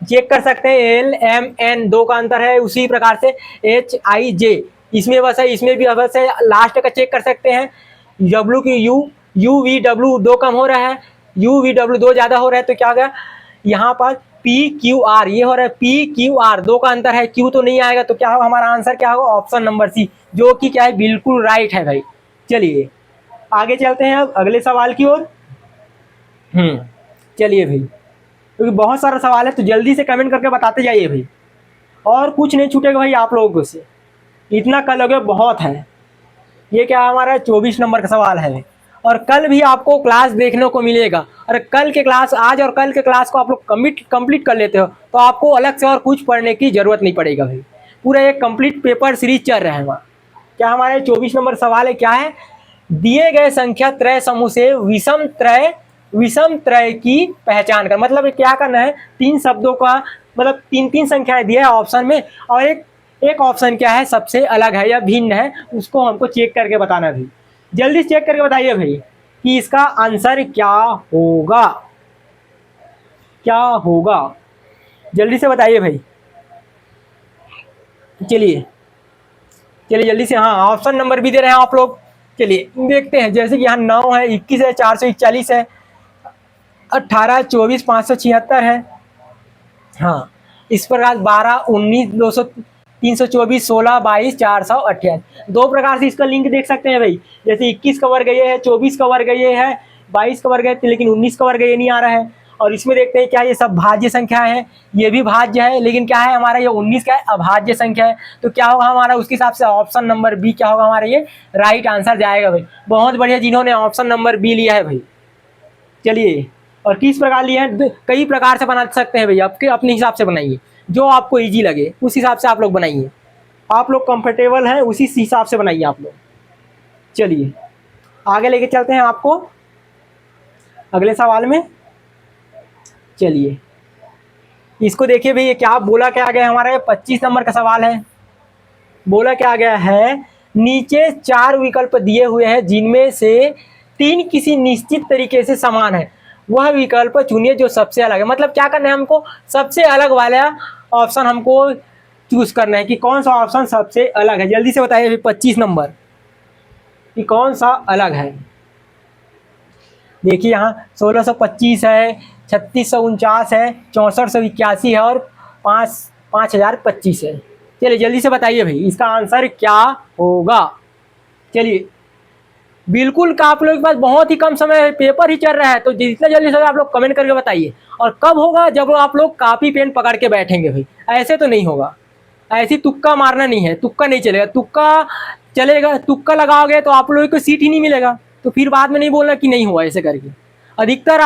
A: चेक कर सकते हैं, एल एम एन दो का अंतर है, उसी प्रकार से एच आई जे इसमें बस है, इसमें भी बस है, लास्ट का चेक कर सकते हैं। डब्ल्यू की यू वी डब्ल्यू दो कम हो रहा है, यू वी डब्ल्यू दो ज्यादा हो रहा है, तो क्या होगा यहाँ पर पी क्यू आर, ये हो रहा है पी क्यू आर, दो का अंतर है, क्यू तो नहीं आएगा, तो क्या होगा हमारा आंसर क्या होगा, ऑप्शन नंबर सी, जो कि क्या है बिल्कुल राइट है भाई। चलिए आगे चलते हैं अब अगले सवाल की ओर। चलिए भाई, क्योंकि बहुत सारा सवाल है तो जल्दी से कमेंट करके बताते जाइए भाई, और कुछ नहीं छूटेगा भाई आप लोगों से, इतना कर लोगे बहुत है। ये क्या हमारा 24 नंबर का सवाल है, और कल भी आपको क्लास देखने को मिलेगा, और कल के क्लास, आज और कल के क्लास को आप लोग कंप्लीट कर लेते हो तो आपको अलग से और कुछ पढ़ने की जरूरत नहीं पड़ेगा भाई, पूरा एक कंप्लीट पेपर सीरीज चल रहा है वहाँ। क्या हमारे 24 नंबर सवाल है, क्या है, दिए गए संख्या त्रय समूह से विषम त्रय की पहचान कर, मतलब क्या करना है, 3 शब्दों का मतलब 3 संख्याएं दिया है ऑप्शन में, और एक ऑप्शन क्या है सबसे अलग है या भिन्न है, उसको हमको चेक करके बताना भाई। जल्दी चेक करके बताइए भाई कि इसका आंसर क्या होगा, क्या होगा, जल्दी से बताइए भाई। चलिए जल्दी से, हाँ ऑप्शन नंबर भी दे रहे हैं आप लोग। चलिए देखते हैं, जैसे कि यहाँ 9 है, 21 है, 441 है, 18, 24, 576 है, हाँ, इस प्रकार 12, 19, 200, 324, 16, 22, 428 दो प्रकार से इसका लिंक देख सकते हैं भाई। जैसे 21 का वर्ग ये है, 24 का वर्ग ये है, 22 का वर्ग है, लेकिन 19 का वर्ग ये नहीं आ रहा है। और इसमें देखते हैं क्या ये सब भाज्य संख्या है, ये भी भाज्य है, लेकिन क्या है हमारा ये 19 का है अभाज्य संख्या है। तो क्या होगा हमारा उसके हिसाब से ऑप्शन नंबर बी क्या होगा हमारा, ये राइट आंसर जाएगा भाई। बहुत बढ़िया जिन्होंने ऑप्शन नंबर बी लिया है भाई। चलिए, और किस प्रकार लिए हैं, कई प्रकार से बना सकते हैं भाई, आपके अपने हिसाब से बनाइए, जो आपको इजी लगे उस हिसाब से आप लोग बनाइए, आप लोग कंफर्टेबल हैं उसी हिसाब से बनाइए आप लोग। चलिए आगे लेके चलते हैं आपको अगले सवाल में। चलिए इसको देखिए भाई, ये क्या बोला क्या गया हमारा, 25 नंबर का सवाल है। बोला क्या गया है, नीचे 4 विकल्प दिए हुए हैं जिनमें से 3 किसी निश्चित तरीके से समान है, वह विकल्प चुनिए जो सबसे अलग है। मतलब क्या करना है हमको, सबसे अलग वाला ऑप्शन हमको चूज करना है कि कौन सा ऑप्शन सबसे अलग है। जल्दी से बताइए 25 नंबर कि कौन सा अलग है। देखिए यहाँ 1625 है, 3649 है, 6481 है और 5025 है। चलिए जल्दी से बताइए भाई इसका आंसर क्या होगा। चलिए बिल्कुल का आप लोगों के पास बहुत ही कम समय है, पेपर ही चल रहा है, तो जितना जल्दी से आप लोग कमेंट करके बताइए। और कब होगा, जब आप लोग कापी पेन पकड़ के बैठेंगे भाई, ऐसे तो नहीं होगा, ऐसी तुक्का मारना नहीं है, तुक्का नहीं चलेगा। तुक्का चलेगा, तुक्का लगाओगे तो आप लोगों को सीट ही नहीं मिलेगा, तो फिर बाद में नहीं बोलना कि नहीं हुआ ऐसे करके। अधिकतर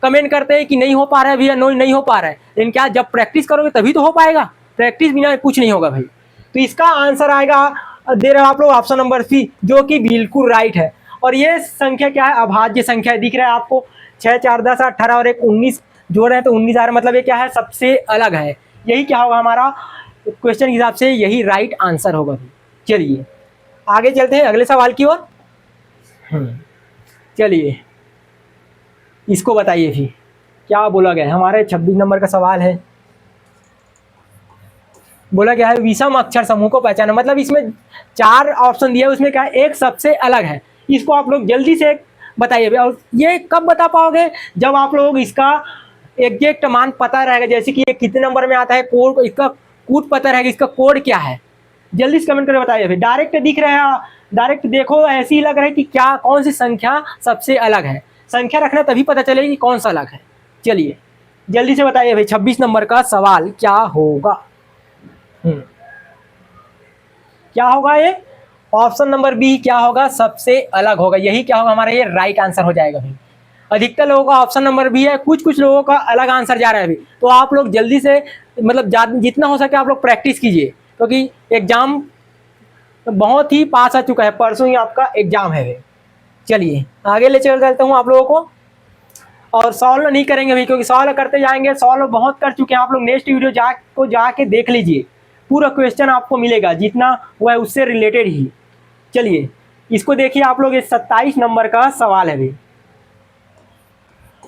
A: कमेंट करते हैं कि नहीं हो पा रहा है भैया, नहीं हो पा रहा है, लेकिन क्या जब प्रैक्टिस करोगे तभी तो हो पाएगा, प्रैक्टिस बिना कुछ नहीं होगा भाई। तो इसका आंसर आएगा, दे रहे हो आप लोग ऑप्शन नंबर सी, जो कि बिल्कुल राइट है। और ये संख्या क्या है, अभाज्य संख्या है। दिख रहा है आपको 6, 4, 10, 18 और एक 19 जोड़ रहे हैं तो 19 आ रहा है, मतलब ये क्या है, सबसे अलग है। यही क्या होगा हमारा क्वेश्चन के हिसाब से, यही राइट आंसर होगा भाई। चलिए आगे चलते हैं अगले सवाल की ओर। चलिए इसको बताइए फिर क्या बोला गया है। हमारे 26 नंबर का सवाल है। बोला क्या है, विषम अक्षर समूह को पहचाना। मतलब इसमें 4 ऑप्शन दिया है, उसमें क्या है, एक सबसे अलग है। इसको आप लोग जल्दी से बताइए। और ये कब बता पाओगे, जब आप लोग इसका एग्जैक्ट मान पता रहेगा, जैसे कि ये कितने नंबर में आता है, कोड इसका कोड पता रहेगा, इसका कोड क्या है। जल्दी से कमेंट करके बताइए। फिर डायरेक्ट दिख रहा है, डायरेक्ट देखो ऐसे ही लग रहा है कि क्या कौन सी संख्या सबसे अलग है। संख्या रखना तभी पता चलेगी कि कौन सा अलग है। चलिए जल्दी से बताइए भाई 26 नंबर का सवाल क्या होगा। क्या होगा ये, ऑप्शन नंबर बी क्या होगा, सबसे अलग होगा। यही क्या होगा हमारा, ये राइट आंसर हो जाएगा भाई। अधिकतर लोगों का ऑप्शन नंबर बी है, कुछ लोगों का अलग आंसर जा रहा है अभी। तो आप लोग जल्दी से मतलब जितना हो सके आप लोग प्रैक्टिस कीजिए, क्योंकि एग्जाम बहुत ही पास आ चुका है, परसों ही आपका एग्जाम है। चलिए आगे ले चलता हूँ आप लोगों को। और सॉल्व नहीं करेंगे भाई, क्योंकि सॉल्व करते जाएंगे, सॉल्व बहुत कर चुके हैं आप लोग। नेक्स्ट वीडियो जाके देख लीजिए, पूरा क्वेश्चन आपको मिलेगा, जितना हुआ है उससे रिलेटेड ही। चलिए इसको देखिए आप लोग, ये 27 नंबर का सवाल है भाई।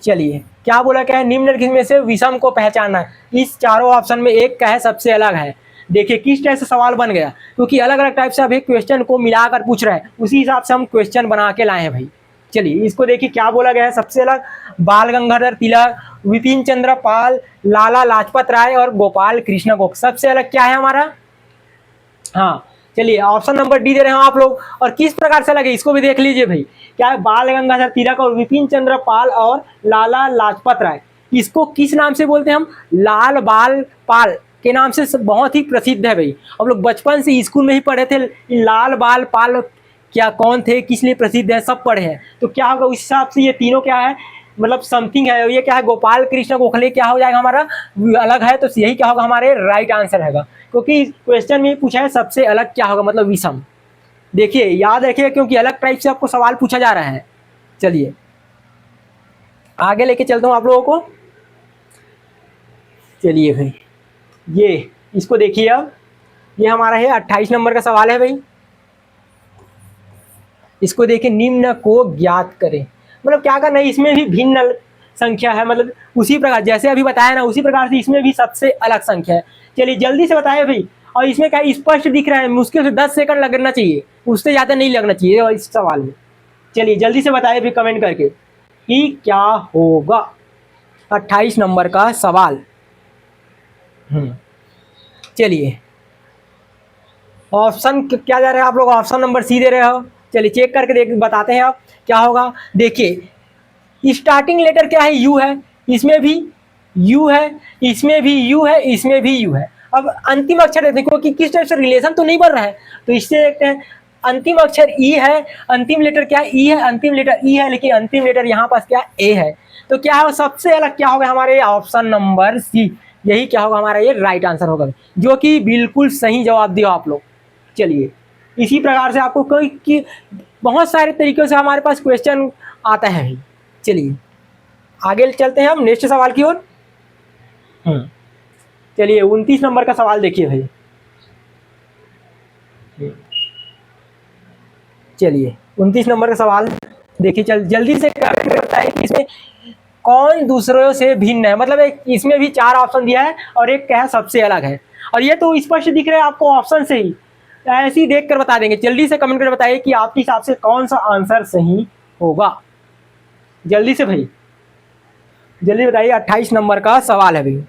A: चलिए क्या बोला क्या है, निम्नलिखित में से विषम को पहचानना है। इस चारों ऑप्शन में एक का है सबसे अलग है। देखिए किस टाइप से सवाल बन गया, क्योंकि अलग अलग टाइप से अभी क्वेश्चन को मिलाकर पूछ रहे हैं, उसी हिसाब से हम क्वेश्चन बना के लाए हैं भाई। चलिए इसको देखिए क्या बोला गया है, सबसे अलग बाल गंगाधर तिलक, विपिन चंद्र पाल, लाला लाजपत राय और गोपाल कृष्ण गोखले। सबसे अलग क्या है हमारा, हाँ चलिए ऑप्शन नंबर डी दे रहे हैं आप लोग। और किस प्रकार से लगे इसको भी देख लीजिए भाई। क्या है, बाल गंगाधर तिलक और विपिन चंद्र पाल और लाला लाजपत राय। इसको किस नाम से बोलते हैं हम, लाल बाल पाल के नाम से बहुत ही प्रसिद्ध है भाई। हम लोग बचपन से स्कूल में ही पढ़े थे, लाल बाल पाल क्या कौन थे, किस लिए प्रसिद्ध है, सब पढ़े हैं। तो क्या होगा उस हिसाब से ये तीनों क्या है, मतलब समथिंग है। ये क्या है, गोपाल कृष्ण गोखले क्या हो जाएगा हमारा, अलग है। तो यही क्या होगा हमारे राइट आंसर है, क्योंकि क्वेश्चन में पूछा है सबसे अलग क्या होगा, मतलब विषम। देखिए याद रखिए, क्योंकि अलग टाइप से आपको सवाल पूछा जा रहा है। चलिए आगे लेके चलता हूँ आप लोगों को। चलिए भाई ये इसको देखिए, अब ये हमारा है 28 नंबर का सवाल है भाई। इसको देखिए, निम्न को ज्ञात करें। मतलब क्या करना है, इसमें भी भिन्न संख्या है, मतलब उसी प्रकार जैसे अभी बताया ना, उसी प्रकार से इसमें भी सबसे अलग संख्या है। चलिए जल्दी से बताइए भाई। और इसमें क्या स्पष्ट दिख रहा है, मुश्किल से 10 सेकंड लगना चाहिए, उससे ज़्यादा नहीं लगना चाहिए इस सवाल में। चलिए जल्दी से बताइए फिर कमेंट करके कि क्या होगा 28 नंबर का सवाल। चलिए ऑप्शन क्या जा रहा है, आप लोग ऑप्शन नंबर सी दे रहे हो। चलिए चेक करके देख बताते हैं आप क्या होगा। देखिए स्टार्टिंग लेटर क्या है, यू है, इसमें भी यू है, इसमें भी यू है, इसमें भी यू है। अब अंतिम अक्षर देखते हैं क्योंकि किस टाइप से रिलेशन तो नहीं बन रहा है, तो इससे देखते हैं अंतिम अक्षर ई है, अंतिम लेटर क्या है, ई है, अंतिम लेटर ई है, लेकिन अंतिम लेटर यहाँ पास क्या ए है। तो क्या है सबसे अलग क्या होगा हमारे ऑप्शन नंबर सी, यही क्या होगा हमारा ये राइट आंसर होगा, जो कि बिल्कुल सही जवाब दिया आप लोग। चलिए इसी प्रकार से आपको कोई कि बहुत सारे तरीकों से हमारे पास क्वेश्चन आता है भाई। चलिए आगे चलते हैं हम नेक्स्ट सवाल की ओर। चलिए 29 नंबर का सवाल देखिए भाई। चलिए 29 नंबर का सवाल देखिए, जल्दी से बताइए कि इसमें कौन दूसरों से भिन्न है। मतलब एक इसमें भी 4 ऑप्शन दिया है और एक क्या है सबसे अलग है, और ये तो स्पष्ट दिख रहा है आपको ऑप्शन से ही, ऐसे ही देख कर बता देंगे। जल्दी से कमेंट कर बताइए कि आपके हिसाब से कौन सा आंसर सही होगा। जल्दी से भाई जल्दी बताइए। 28 नंबर का सवाल है भाई।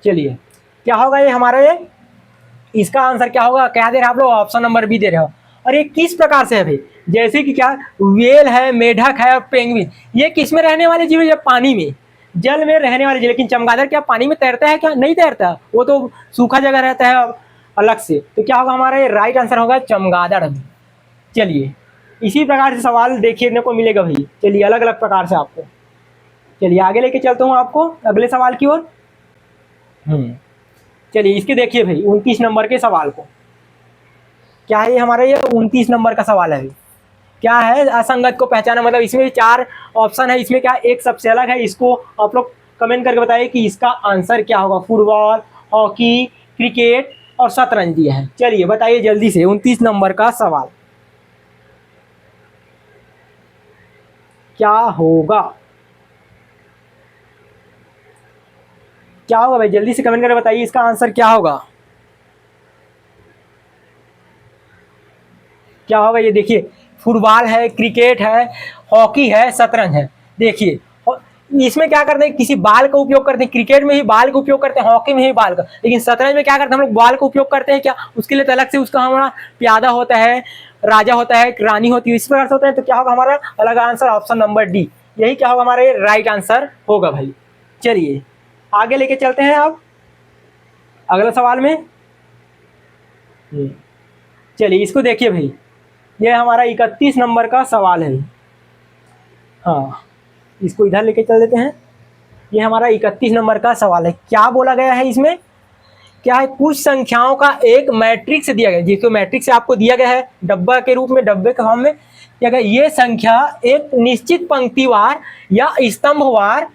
A: चलिए क्या होगा ये हमारा, ये इसका आंसर क्या होगा, क्या दे रहे हैं आप लोग, ऑप्शन नंबर बी दे रहे हो। और ये किस प्रकार से है भाई, जैसे कि क्या वेल है, मेढक है और पेंगुइन, ये किस में रहने वाले जीव है, पानी में जल में रहने वाले जीव। लेकिन चमगादड़ क्या पानी में तैरता है, क्या नहीं तैरता, वो तो सूखा जगह रहता है अलग से। तो क्या होगा हमारा ये राइट आंसर होगा चमगादड़। चलिए इसी प्रकार से सवाल देखने को मिलेगा भाई। चलिए अलग अलग प्रकार से आपको, चलिए आगे लेके चलता हूँ आपको अगले सवाल की ओर। चलिए इसके देखिए भाई 29 नंबर के सवाल को, क्या है ये हमारा, ये 29 नंबर का सवाल है। क्या है असंगत को पहचाना, मतलब इसमें 4 ऑप्शन है, इसमें क्या एक सबसे अलग है। इसको आप लोग कमेंट करके बताइए कि इसका आंसर क्या होगा। फुटबॉल, हॉकी, क्रिकेट और शतरंज दिया है। चलिए बताइए जल्दी से 29 नंबर का सवाल क्या होगा, क्या होगा भाई, जल्दी से कमेंट करके बताइए इसका आंसर क्या होगा। क्या होगा ये देखिए, फुटबॉल है, क्रिकेट है, हॉकी है, शतरंज है। देखिए इसमें क्या करते हैं, किसी बाल का उपयोग करते हैं, क्रिकेट में ही बाल का उपयोग करते हैं, हॉकी में ही बाल का, लेकिन शतरंज में क्या करते हैं हम लोग बाल का उपयोग करते हैं क्या, उसके लिए तो अलग से उसका हमारा प्यादा होता है, राजा होता है, रानी होती है, इस प्रकार से होता है। तो क्या होगा हमारा अलग आंसर ऑप्शन नंबर डी, यही क्या होगा हमारा राइट आंसर होगा भाई। चलिए आगे लेके चलते हैं अब अगला सवाल में। चलिए इसको देखिए भाई, ये हमारा 31 नंबर का सवाल है। हाँ इसको इधर लेके चल देते हैं। ये हमारा 31 नंबर का सवाल है। क्या बोला गया है इसमें, क्या है, कुछ संख्याओं का एक मैट्रिक्स दिया गया है, जिसको मैट्रिक्स आपको दिया गया है डब्बा के रूप में, डब्बे के फॉर्म में। क्या ये संख्या एक निश्चित पंक्तिवार या स्तंभवार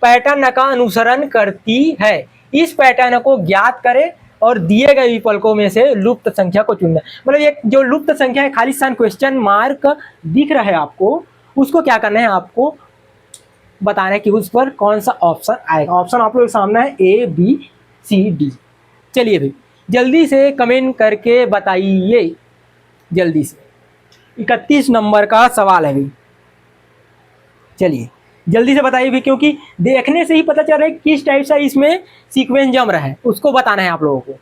A: पैटर्न का अनुसरण करती है। इस पैटर्न को ज्ञात करें और दिए गए विकल्पों में से लुप्त संख्या को चुनना। मतलब ये जो लुप्त संख्या है, खाली सान क्वेश्चन मार्क दिख रहा है आपको, उसको क्या करना है, आपको बताना है कि उस पर कौन सा ऑप्शन आएगा। ऑप्शन आप लोग के सामने है ए, बी, सी, डी। चलिए भाई जल्दी से कमेंट करके बताइए जल्दी से। 31 नंबर का सवाल है भाई। चलिए जल्दी से बताइए भी, क्योंकि देखने से ही पता चल रहा है किस टाइप से इसमें सीक्वेंस जम रहा है, उसको बताना है आप लोगों को।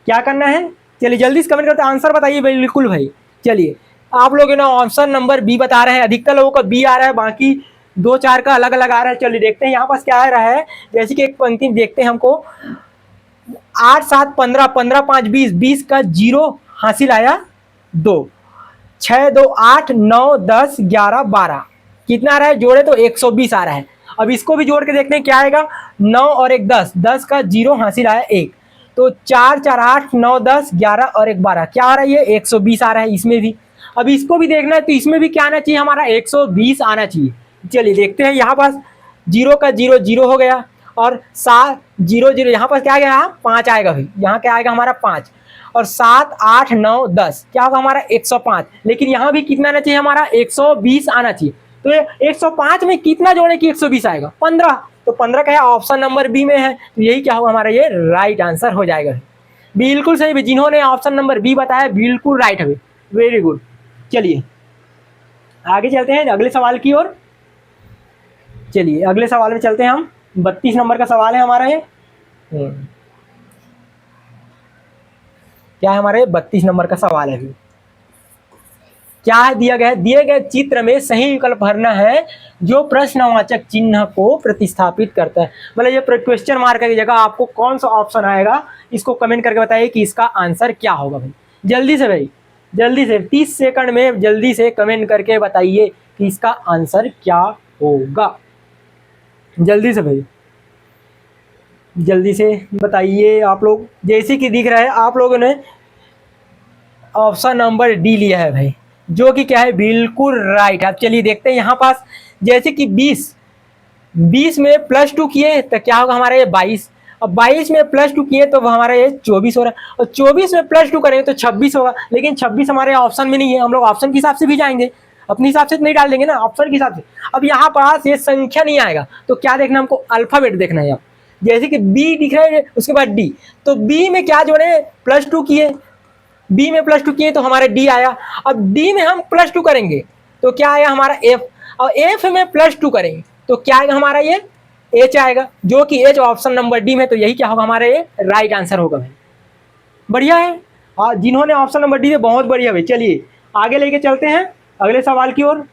A: क्या करना है, चलिए जल्दी से कमेंट करते आंसर बताइए भाई। बिल्कुल भाई चलिए आप लोग ना ऑप्शन नंबर बी बता रहे हैं, अधिकतर लोगों का बी आ रहा है, बाकी 2-4 का अलग अलग आ रहा है। चलिए देखते हैं यहाँ पास क्या आ रहा है। जैसे कि एक पंक्ति देखते हैं हमको 8, 7, 15, 15, 5, 20, 20 का 0 हासिल आया 2, 6, 2, 8, 9, 10, 11, 12, कितना आ रहा है जोड़े तो 120 आ रहा है। अब इसको भी जोड़ के देखते हैं क्या आएगा, 9 और 1 10, 10 का 0 हासिल आया 1, तो 4, 4, 8, 9, 10, 11 और 1 12, क्या आ रहा है ये 120 आ रहा है इसमें भी। अब इसको भी देखना है तो इसमें भी क्या आना चाहिए हमारा 120 आना चाहिए। चलिए देखते हैं यहाँ पास 0 का 0 0 हो गया, और 7 0 0 यहाँ पर क्या गया 5 आएगा भाई, यहाँ क्या आएगा हमारा 5, और 7 8 9 10 क्या होगा हमारा 105। लेकिन यहाँ भी कितना आना चाहिए हमारा 120 आना चाहिए। तो ये 105 में कितना जोड़े कि 120 आएगा 15, तो 15 का है ऑप्शन नंबर बी में है, तो यही क्या होगा हमारा ये राइट आंसर हो जाएगा। बिल्कुल सही, जिन्होंने ऑप्शन नंबर बी बताया बिल्कुल राइट है, वेरी गुड। चलिए आगे चलते हैं अगले सवाल की ओर। चलिए अगले सवाल में चलते हैं हम। 32 नंबर का सवाल है हमारा ये। क्या है हमारे 32 नंबर का सवाल है। क्या है दिया गया है, दिए गए चित्र में सही विकल्प भरना है जो प्रश्नवाचक चिन्ह को प्रतिस्थापित करता है। मतलब ये क्वेश्चन मार्क की जगह आपको कौन सा ऑप्शन आएगा, इसको कमेंट करके बताइए कि इसका आंसर क्या होगा। भाई जल्दी से, भाई जल्दी से 30 सेकंड में जल्दी से कमेंट करके बताइए कि इसका आंसर क्या होगा। जल्दी से भाई, जल्दी से बताइए आप लोग। जैसे कि दिख रहा है आप लोगों ने ऑप्शन नंबर डी लिया है भाई, जो कि क्या है बिल्कुल राइट। अब चलिए देखते हैं यहाँ पास। जैसे कि 20 में +2 किए तो क्या होगा हमारा ये 22। अब 22 में +2 किए तो हमारा ये 24 हो रहा है, और 24 में +2 करेंगे तो 26 होगा। लेकिन 26 हमारे ऑप्शन में नहीं है, हम लोग ऑप्शन के हिसाब से भी जाएंगे, अपने हिसाब से तो नहीं डाल देंगे ना, ऑप्शन के हिसाब से। अब यहाँ पास ये संख्या नहीं आएगा तो क्या देखना, हमको अल्फाबेट देखना है। अब जैसे कि बी दिख रहा है, उसके बाद डी, तो बी में क्या जोड़े, +2 किए, बी में +2 किए तो हमारे डी आया। अब डी में हम +2 करेंगे तो क्या आया हमारा एफ, और एफ में +2 करेंगे तो क्या आएगा हमारा ये एच आएगा, जो कि एच ऑप्शन नंबर डी में। तो यही क्या होगा हमारा ये राइट आंसर होगा भाई। बढ़िया है, और जिन्होंने ऑप्शन नंबर डी है बहुत बढ़िया भाई। चलिए आगे लेके चलते हैं अगले सवाल की ओर।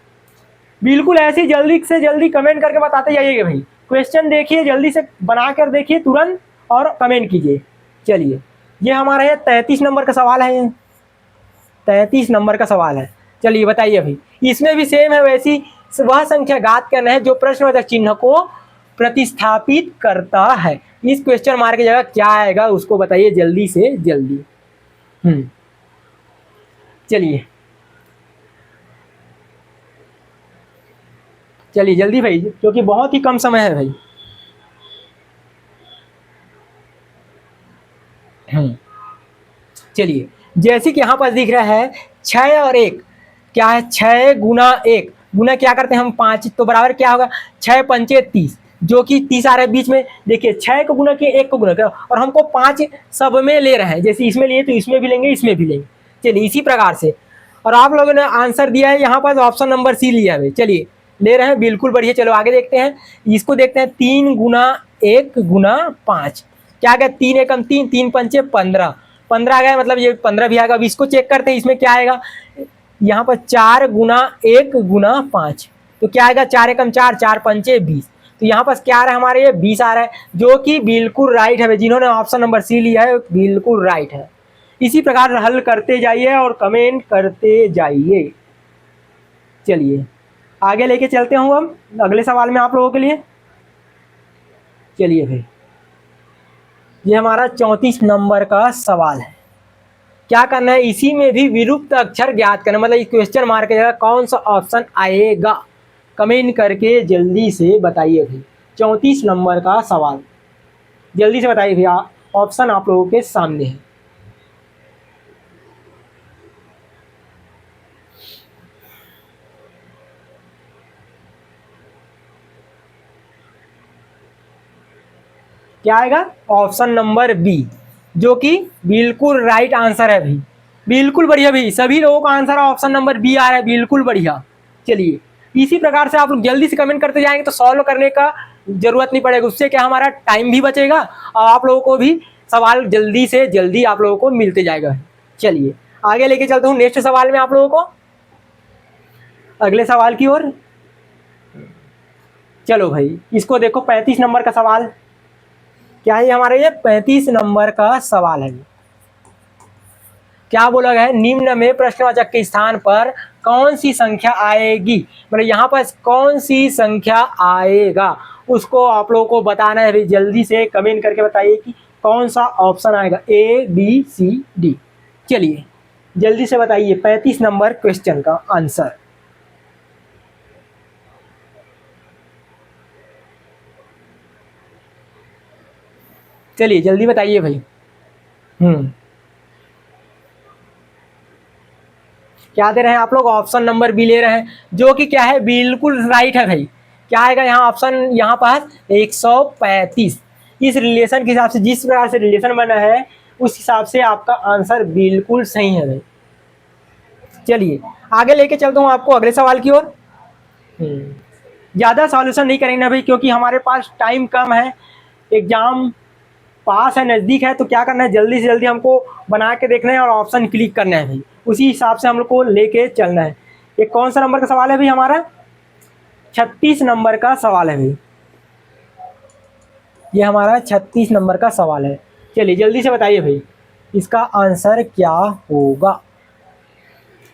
A: बिल्कुल ऐसे जल्दी से जल्दी कमेंट करके बताते जाइएगा भाई। क्वेश्चन देखिए, जल्दी से बना कर देखिए तुरंत और कमेंट कीजिए। चलिए ये हमारा है 33 नंबर का सवाल है, 33 नंबर का सवाल है। चलिए बताइए भाई, इसमें भी सेम है वैसी, वह संख्या ज्ञात करना है जो प्रश्नवाचक चिन्ह को प्रतिस्थापित करता है। इस क्वेश्चन मार्क की जगह क्या आएगा उसको बताइए जल्दी से जल्दी। चलिए चलिए जल्दी भाई, क्योंकि बहुत ही कम समय है भाई। चलिए जैसे कि यहाँ पर दिख रहा है 6 और 1, क्या है 6 गुना 1 गुना क्या करते हैं हम 5, तो बराबर क्या होगा 6 पंचे 30, जो कि 30 आ रहा है बीच में। देखिए 6 को गुना किया 1 को गुना किया, और हमको 5 सब में ले रहे हैं, जैसे इसमें लिए तो इसमें भी लेंगे इसमें भी लेंगे। चलिए इसी प्रकार से, और आप लोगों ने आंसर दिया है यहाँ पर ऑप्शन नंबर सी लिया है। चलिए ले रहे हैं, बिल्कुल बढ़िया। चलो आगे देखते हैं, इसको देखते हैं 3 गुना 1 गुना 5, क्या गया 3 एकम 3, 3 पंचे 15, 15 आ गया, मतलब ये 15 भी आएगा। अब इसको चेक करते हैं, इसमें क्या आएगा, यहाँ पर 4 गुना 1 गुना 5, तो क्या आएगा 4 एकम 4, 4 पंचे 20, तो यहाँ पर क्या आ रहा है हमारे ये 20 आ रहा है, जो कि बिल्कुल राइट है। जिन्होंने ऑप्शन नंबर सी लिया है बिल्कुल राइट है। इसी प्रकार हल करते जाइए और कमेंट करते जाइए। चलिए आगे लेके चलते हूँ हम अगले सवाल में आप लोगों के लिए। चलिए भाई ये हमारा 34 नंबर का सवाल है। क्या करना है, इसी में भी विलुप्त अक्षर ज्ञात करना, मतलब इस क्वेश्चन मार्क की जगह कौन सा ऑप्शन आएगा, कमेंट करके जल्दी से बताइए भाई। 34 नंबर का सवाल जल्दी से बताइए भैया, ऑप्शन आप लोगों के सामने है। क्या आएगा ऑप्शन नंबर बी, जो कि बिल्कुल राइट आंसर है भाई। बिल्कुल बढ़िया भाई, सभी लोगों का आंसर ऑप्शन नंबर बी आ रहा है, बिल्कुल बढ़िया। चलिए इसी प्रकार से आप लोग जल्दी से कमेंट करते जाएंगे तो सॉल्व करने का जरूरत नहीं पड़ेगा, उससे क्या हमारा टाइम भी बचेगा और आप लोगों को भी सवाल जल्दी से जल्दी आप लोगों को मिलते जाएगा। चलिए आगे लेके चलता हूँ नेक्स्ट सवाल में आप लोगों को, अगले सवाल की ओर। चलो भाई इसको देखो, 35 नंबर का सवाल। क्या है हमारे ये 35 नंबर का सवाल है। क्या बोला गया है, निम्न में प्रश्नवाचक के स्थान पर कौन सी संख्या आएगी, मतलब यहाँ पर कौन सी संख्या आएगा उसको आप लोगों को बताना है। जल्दी से कमेंट करके बताइए कि कौन सा ऑप्शन आएगा, ए बी सी डी। चलिए जल्दी से बताइए 35 नंबर क्वेश्चन का आंसर। चलिए जल्दी बताइए भाई। क्या दे रहे हैं आप लोग, ऑप्शन नंबर बी ले रहे हैं, जो कि क्या है बिल्कुल राइट है भाई। क्या आएगा यहाँ ऑप्शन, यहाँ पास 135। इस रिलेशन के हिसाब से, जिस प्रकार से रिलेशन बना है उस हिसाब से आपका आंसर बिल्कुल सही है भाई। चलिए आगे लेके चलता हूँ आपको अगले सवाल की ओर। ज़्यादा सॉल्यूशन नहीं करेंगे भाई, क्योंकि हमारे पास टाइम कम है, एग्जाम पास है, नज़दीक है, तो क्या करना है, जल्दी से जल्दी हमको बना के देखना है और ऑप्शन क्लिक करना है भाई, उसी हिसाब से हम लोग को लेके चलना है। ये कौन सा नंबर का सवाल है भाई हमारा? 36 नंबर का सवाल है भाई, ये हमारा 36 नंबर का सवाल है। चलिए जल्दी से बताइए भाई इसका आंसर क्या होगा।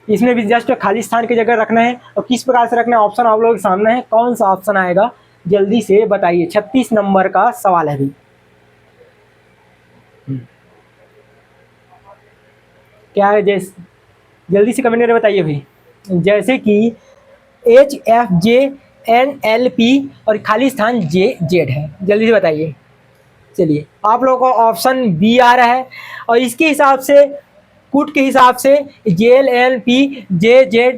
A: इसमें भी जस्ट खाली स्थान की जगह रखना है, और किस प्रकार से रखना है ऑप्शन आप लोगों के सामने है, कौन सा ऑप्शन आएगा जल्दी से बताइए। 36 नंबर का सवाल है भाई। क्या है, जैसे जल्दी से कमेंट करके बताइए भाई। जैसे कि HFJNLP और खाली स्थान JZ है, जल्दी से बताइए। चलिए आप लोगों को ऑप्शन बी आ रहा है, और इसके हिसाब से कुट के हिसाब से JLNPJZX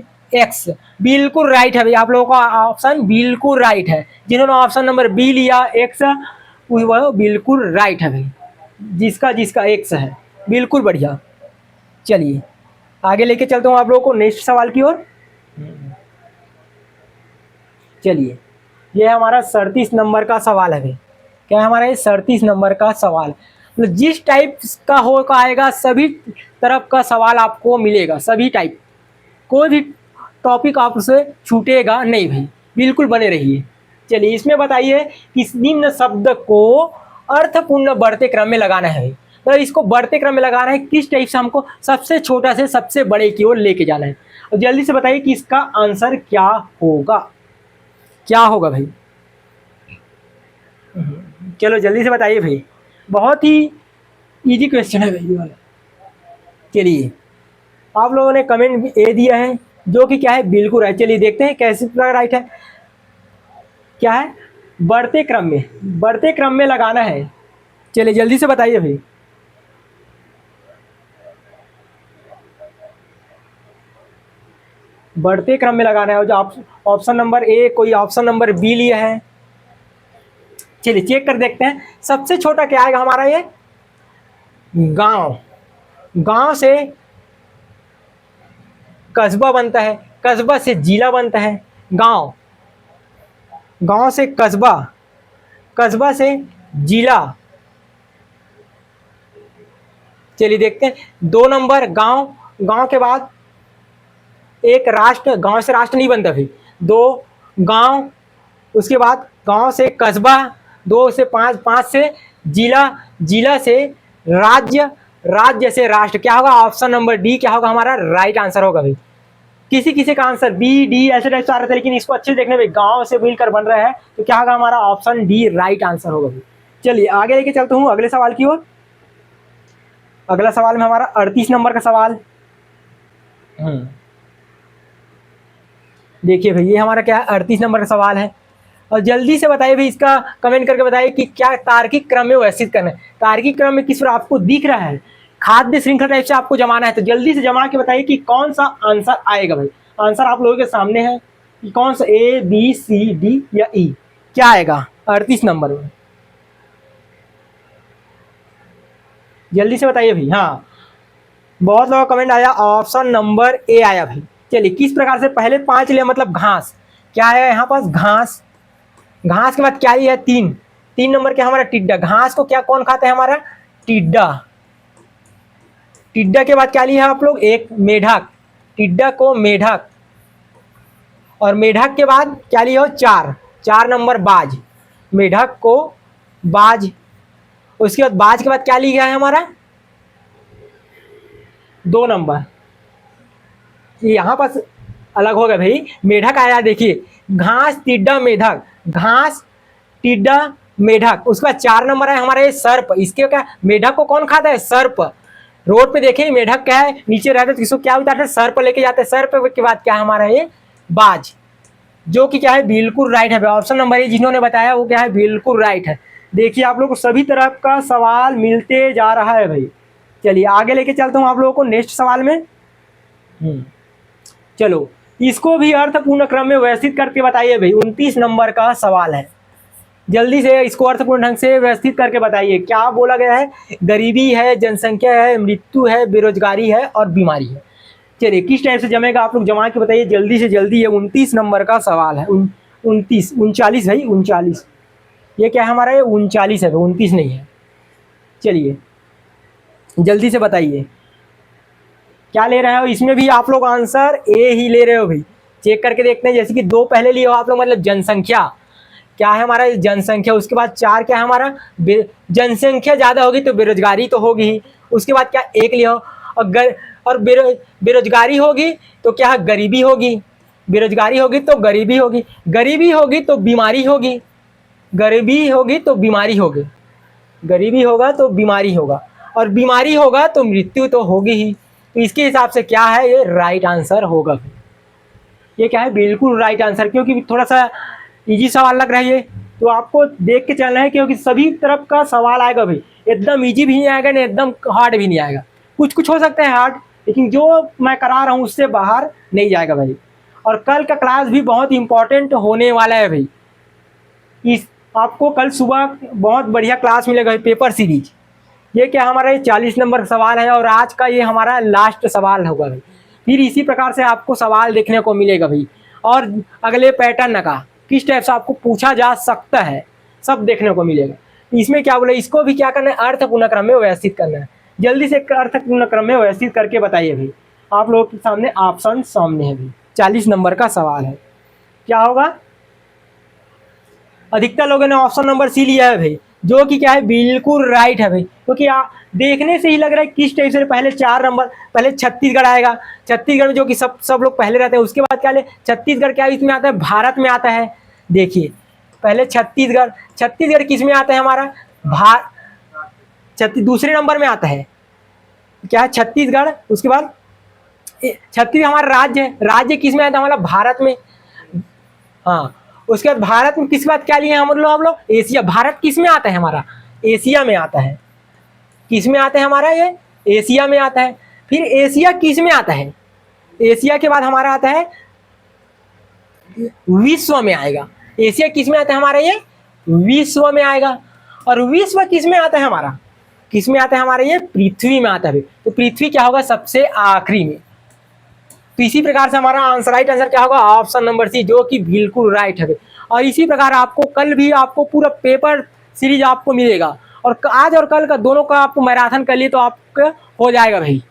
A: बिल्कुल राइट है भाई। आप लोगों का ऑप्शन बिल्कुल राइट है। जिन्होंने ऑप्शन नंबर बी लिया एक्स, वह बिल्कुल राइट है भाई। जिसका जिसका एक्स है, बिल्कुल बढ़िया। चलिए आगे लेके चलता हूँ आप लोगों को नेक्स्ट सवाल की ओर। चलिए ये हमारा 37 नंबर का सवाल है भाई। क्या है हमारा ये 37 नंबर का सवाल, मतलब जिस टाइप का हो का आएगा सभी तरफ का सवाल आपको मिलेगा, सभी टाइप, कोई भी टॉपिक आपसे छूटेगा नहीं भाई, बिल्कुल बने रहिए। चलिए इसमें बताइए किस निम्न शब्द को अर्थपूर्ण बढ़ते क्रम में लगाना है भाई, तो इसको बढ़ते क्रम में लगाना है, किस टाइप से हमको सबसे छोटा से सबसे बड़े की ओर लेके जाना है। और जल्दी से बताइए कि इसका आंसर क्या होगा, क्या होगा भाई। चलो जल्दी से बताइए भाई, बहुत ही इजी क्वेश्चन है भाई ये वाला। चलिए आप लोगों ने कमेंट ए दिया है जो कि क्या है, बिल्कुल राइट। चलिए देखते हैं कैसे राइट है। क्या है, बढ़ते क्रम में, बढ़ते क्रम में लगाना है। चलिए जल्दी से बताइए भाई। बढ़ते क्रम में लगाना है, और जो ऑप्शन नंबर ए, कोई ऑप्शन नंबर बी लिया है। चलिए चेक कर देखते हैं सबसे छोटा क्या आएगा हमारा। ये गांव, गांव से कस्बा बनता है, कस्बा से जिला बनता है, गांव, गांव से कस्बा, कस्बा से जिला। चलिए देखते हैं 2 नंबर गांव, गांव के बाद एक राष्ट्र, गांव से राष्ट्र नहीं बनता फिर, 2 गांव, उसके बाद गांव से कस्बा, 2 से 5, 5 से जिला, जिला से राज्य, राज्य से राष्ट्र। क्या होगा, ऑप्शन नंबर डी क्या होगा हमारा राइट आंसर होगा भाई। किसी किसी का आंसर बी डी ऐसे टाइप से आ रहा था, लेकिन इसको अच्छे से देखने में गांव से मिलकर बन रहा है, तो क्या होगा हमारा ऑप्शन डी राइट आंसर होगा भाई। चलिए आगे लेके चलता हूँ अगले सवाल की ओर। अगला सवाल में हमारा 38 नंबर का सवाल। देखिए भाई ये हमारा क्या है, 38 नंबर का सवाल है। और जल्दी से बताइए भाई, इसका कमेंट करके बताइए कि क्या तार्किक क्रम में व्यवस्थित करना है। तार्किक क्रम में किस तरह आपको दिख रहा है, खाद्य श्रृंखला टाइप से आपको जमाना है, तो जल्दी से जमा के बताइए कि कौन सा आंसर आएगा भाई। आंसर आप लोगों के सामने है कि कौन सा, ए बी सी डी या ई, क्या आएगा 38 नंबर में, जल्दी से बताइए भाई। हाँ बहुत लोगों का कमेंट आया, ऑप्शन नंबर ए आया भाई। चलिए किस प्रकार से, पहले 5 लिया मतलब घास, क्या आएगा यहाँ पास घास, घास के बाद क्या लिया है 3, 3 नंबर क्या हमारा टिड्डा। घास को क्या कौन खाता है हमारा, टिड्डा। टिड्डा के बाद क्या लिया है आप लोग, एक मेढक, टिड्डा को मेढक। और मेढक के बाद क्या लिया हो 4, 4 नंबर बाज, मेढक को बाज। उसके बाद बाज के बाद क्या लिया है हमारा 2 नंबर, यहाँ पर अलग हो गया भाई, मेढक आया। देखिए घास टिड्डा मेढक, घास टिड्डा मेढक। उसके बाद 4 नंबर है हमारा ये सर्प। इसके क्या, मेढक को कौन खाता है, सर्प। रोड पे देखें मेढक क्या है, नीचे रहता है तो इसको क्या उतारते हैं, सर्प लेके जाते हैं। सर्प के बाद क्या है हमारा ये बाज, जो कि क्या है बिल्कुल राइट है। ऑप्शन नंबर ए जिन्होंने बताया वो क्या है बिल्कुल राइट है। देखिए आप लोग को सभी तरह का सवाल मिलते जा रहा है भाई। चलिए आगे लेके चलता हूँ आप लोगों को नेक्स्ट सवाल में। चलो इसको भी अर्थपूर्ण क्रम में व्यवस्थित करके बताइए भाई। 29 नंबर का सवाल है, जल्दी से इसको अर्थपूर्ण ढंग से व्यवस्थित करके बताइए। क्या बोला गया है, गरीबी है, जनसंख्या है, मृत्यु है, बेरोजगारी है और बीमारी है। चलिए किस टाइप से जमेगा आप लोग जमा के बताइए जल्दी से जल्दी। ये 29 नंबर का सवाल है। 29 39 भाई 39। ये क्या है हमारा, ये 39 है, 29 नहीं है। चलिए जल्दी से बताइए क्या ले रहे हो। इसमें भी आप लोग आंसर ए ही ले रहे हो भाई। चेक करके देखते हैं। जैसे कि 2 पहले लिए हो आप लोग, मतलब जनसंख्या क्या है हमारा, जनसंख्या। उसके बाद 4 क्या है हमारा, जनसंख्या ज़्यादा होगी तो बेरोजगारी तो होगी ही। उसके बाद क्या 1 लिया हो, और बेरोजगारी होगी तो क्या है, गरीबी होगी। बेरोजगारी होगी तो गरीबी होगी, गरीबी होगी तो बीमारी होगी, गरीबी होगी तो बीमारी होगी, गरीबी होगा तो बीमारी होगा, और बीमारी होगा तो मृत्यु तो होगी ही। तो इसके हिसाब से क्या है, ये राइट आंसर होगा। ये क्या है, बिल्कुल राइट आंसर। क्योंकि थोड़ा सा इजी सवाल लग रहा है ये, तो आपको देख के चलना है, क्योंकि सभी तरफ का सवाल आएगा भाई। एकदम इजी भी नहीं आएगा, नहीं एकदम हार्ड भी नहीं आएगा। कुछ कुछ हो सकता है हार्ड, लेकिन जो मैं करा रहा हूँ उससे बाहर नहीं जाएगा भाई। और कल का क्लास भी बहुत इंपॉर्टेंट होने वाला है भाई। इस आपको कल सुबह बहुत बढ़िया क्लास मिलेगा भाई, पेपर सीरीज। ये क्या हमारा, ये 40 नंबर सवाल है, और आज का ये हमारा लास्ट सवाल होगा भाई। फिर इसी प्रकार से आपको सवाल देखने को मिलेगा भाई। और अगले पैटर्न का किस टाइप से आपको पूछा जा सकता है, सब देखने को मिलेगा। इसमें क्या बोले, इसको भी क्या करना है, अर्थ पुनःक्रम में व्यवस्थित करना है। जल्दी से अर्थ पुनःक्रम में व्यवस्थित करके बताइए भाई। आप लोगों के सामने ऑप्शन सामने है भाई। 40 नंबर का सवाल है, क्या होगा। अधिकतर लोगों ने ऑप्शन नंबर सी लिया है भाई, जो कि क्या है, बिल्कुल राइट है भाई। क्योंकि देखने से ही लग रहा है किस टाइप से। पहले 4 नंबर, पहले छत्तीसगढ़ आएगा। छत्तीसगढ़ में जो कि सब लोग पहले रहते हैं। उसके बाद क्या ले, छत्तीसगढ़ क्या इसमें आता है, भारत में आता है। देखिए पहले छत्तीसगढ़, छत्तीसगढ़ किस में आता है हमारा, दूसरे नंबर में आता है क्या है, छत्तीसगढ़। उसके बाद छत्तीस हमारा राज्य है, राज्य किस में आता है हमारा, भारत में। हाँ, उसके बाद भारत में किसके बाद क्या लिए हम लोग एशिया। भारत किस में आता है हमारा, एशिया में आता है। किस में आता है हमारा, ये एशिया में आता है। फिर एशिया किस में आता है, एशिया के बाद हमारा आता है विश्व में आएगा। एशिया किस में आता है हमारा, ये विश्व में आएगा। और विश्व किस में आता है हमारा, किस में आता है हमारा, ये पृथ्वी में आता है। तो पृथ्वी क्या होगा, सबसे आखिरी में। तो इसी प्रकार से हमारा आंसर, राइट आंसर क्या होगा, ऑप्शन नंबर सी, जो कि बिल्कुल राइट है। और इसी प्रकार आपको कल भी आपको पूरा पेपर सीरीज आपको मिलेगा। और आज और कल का दोनों का आपको मैराथन कर लिए तो आपका हो जाएगा भाई।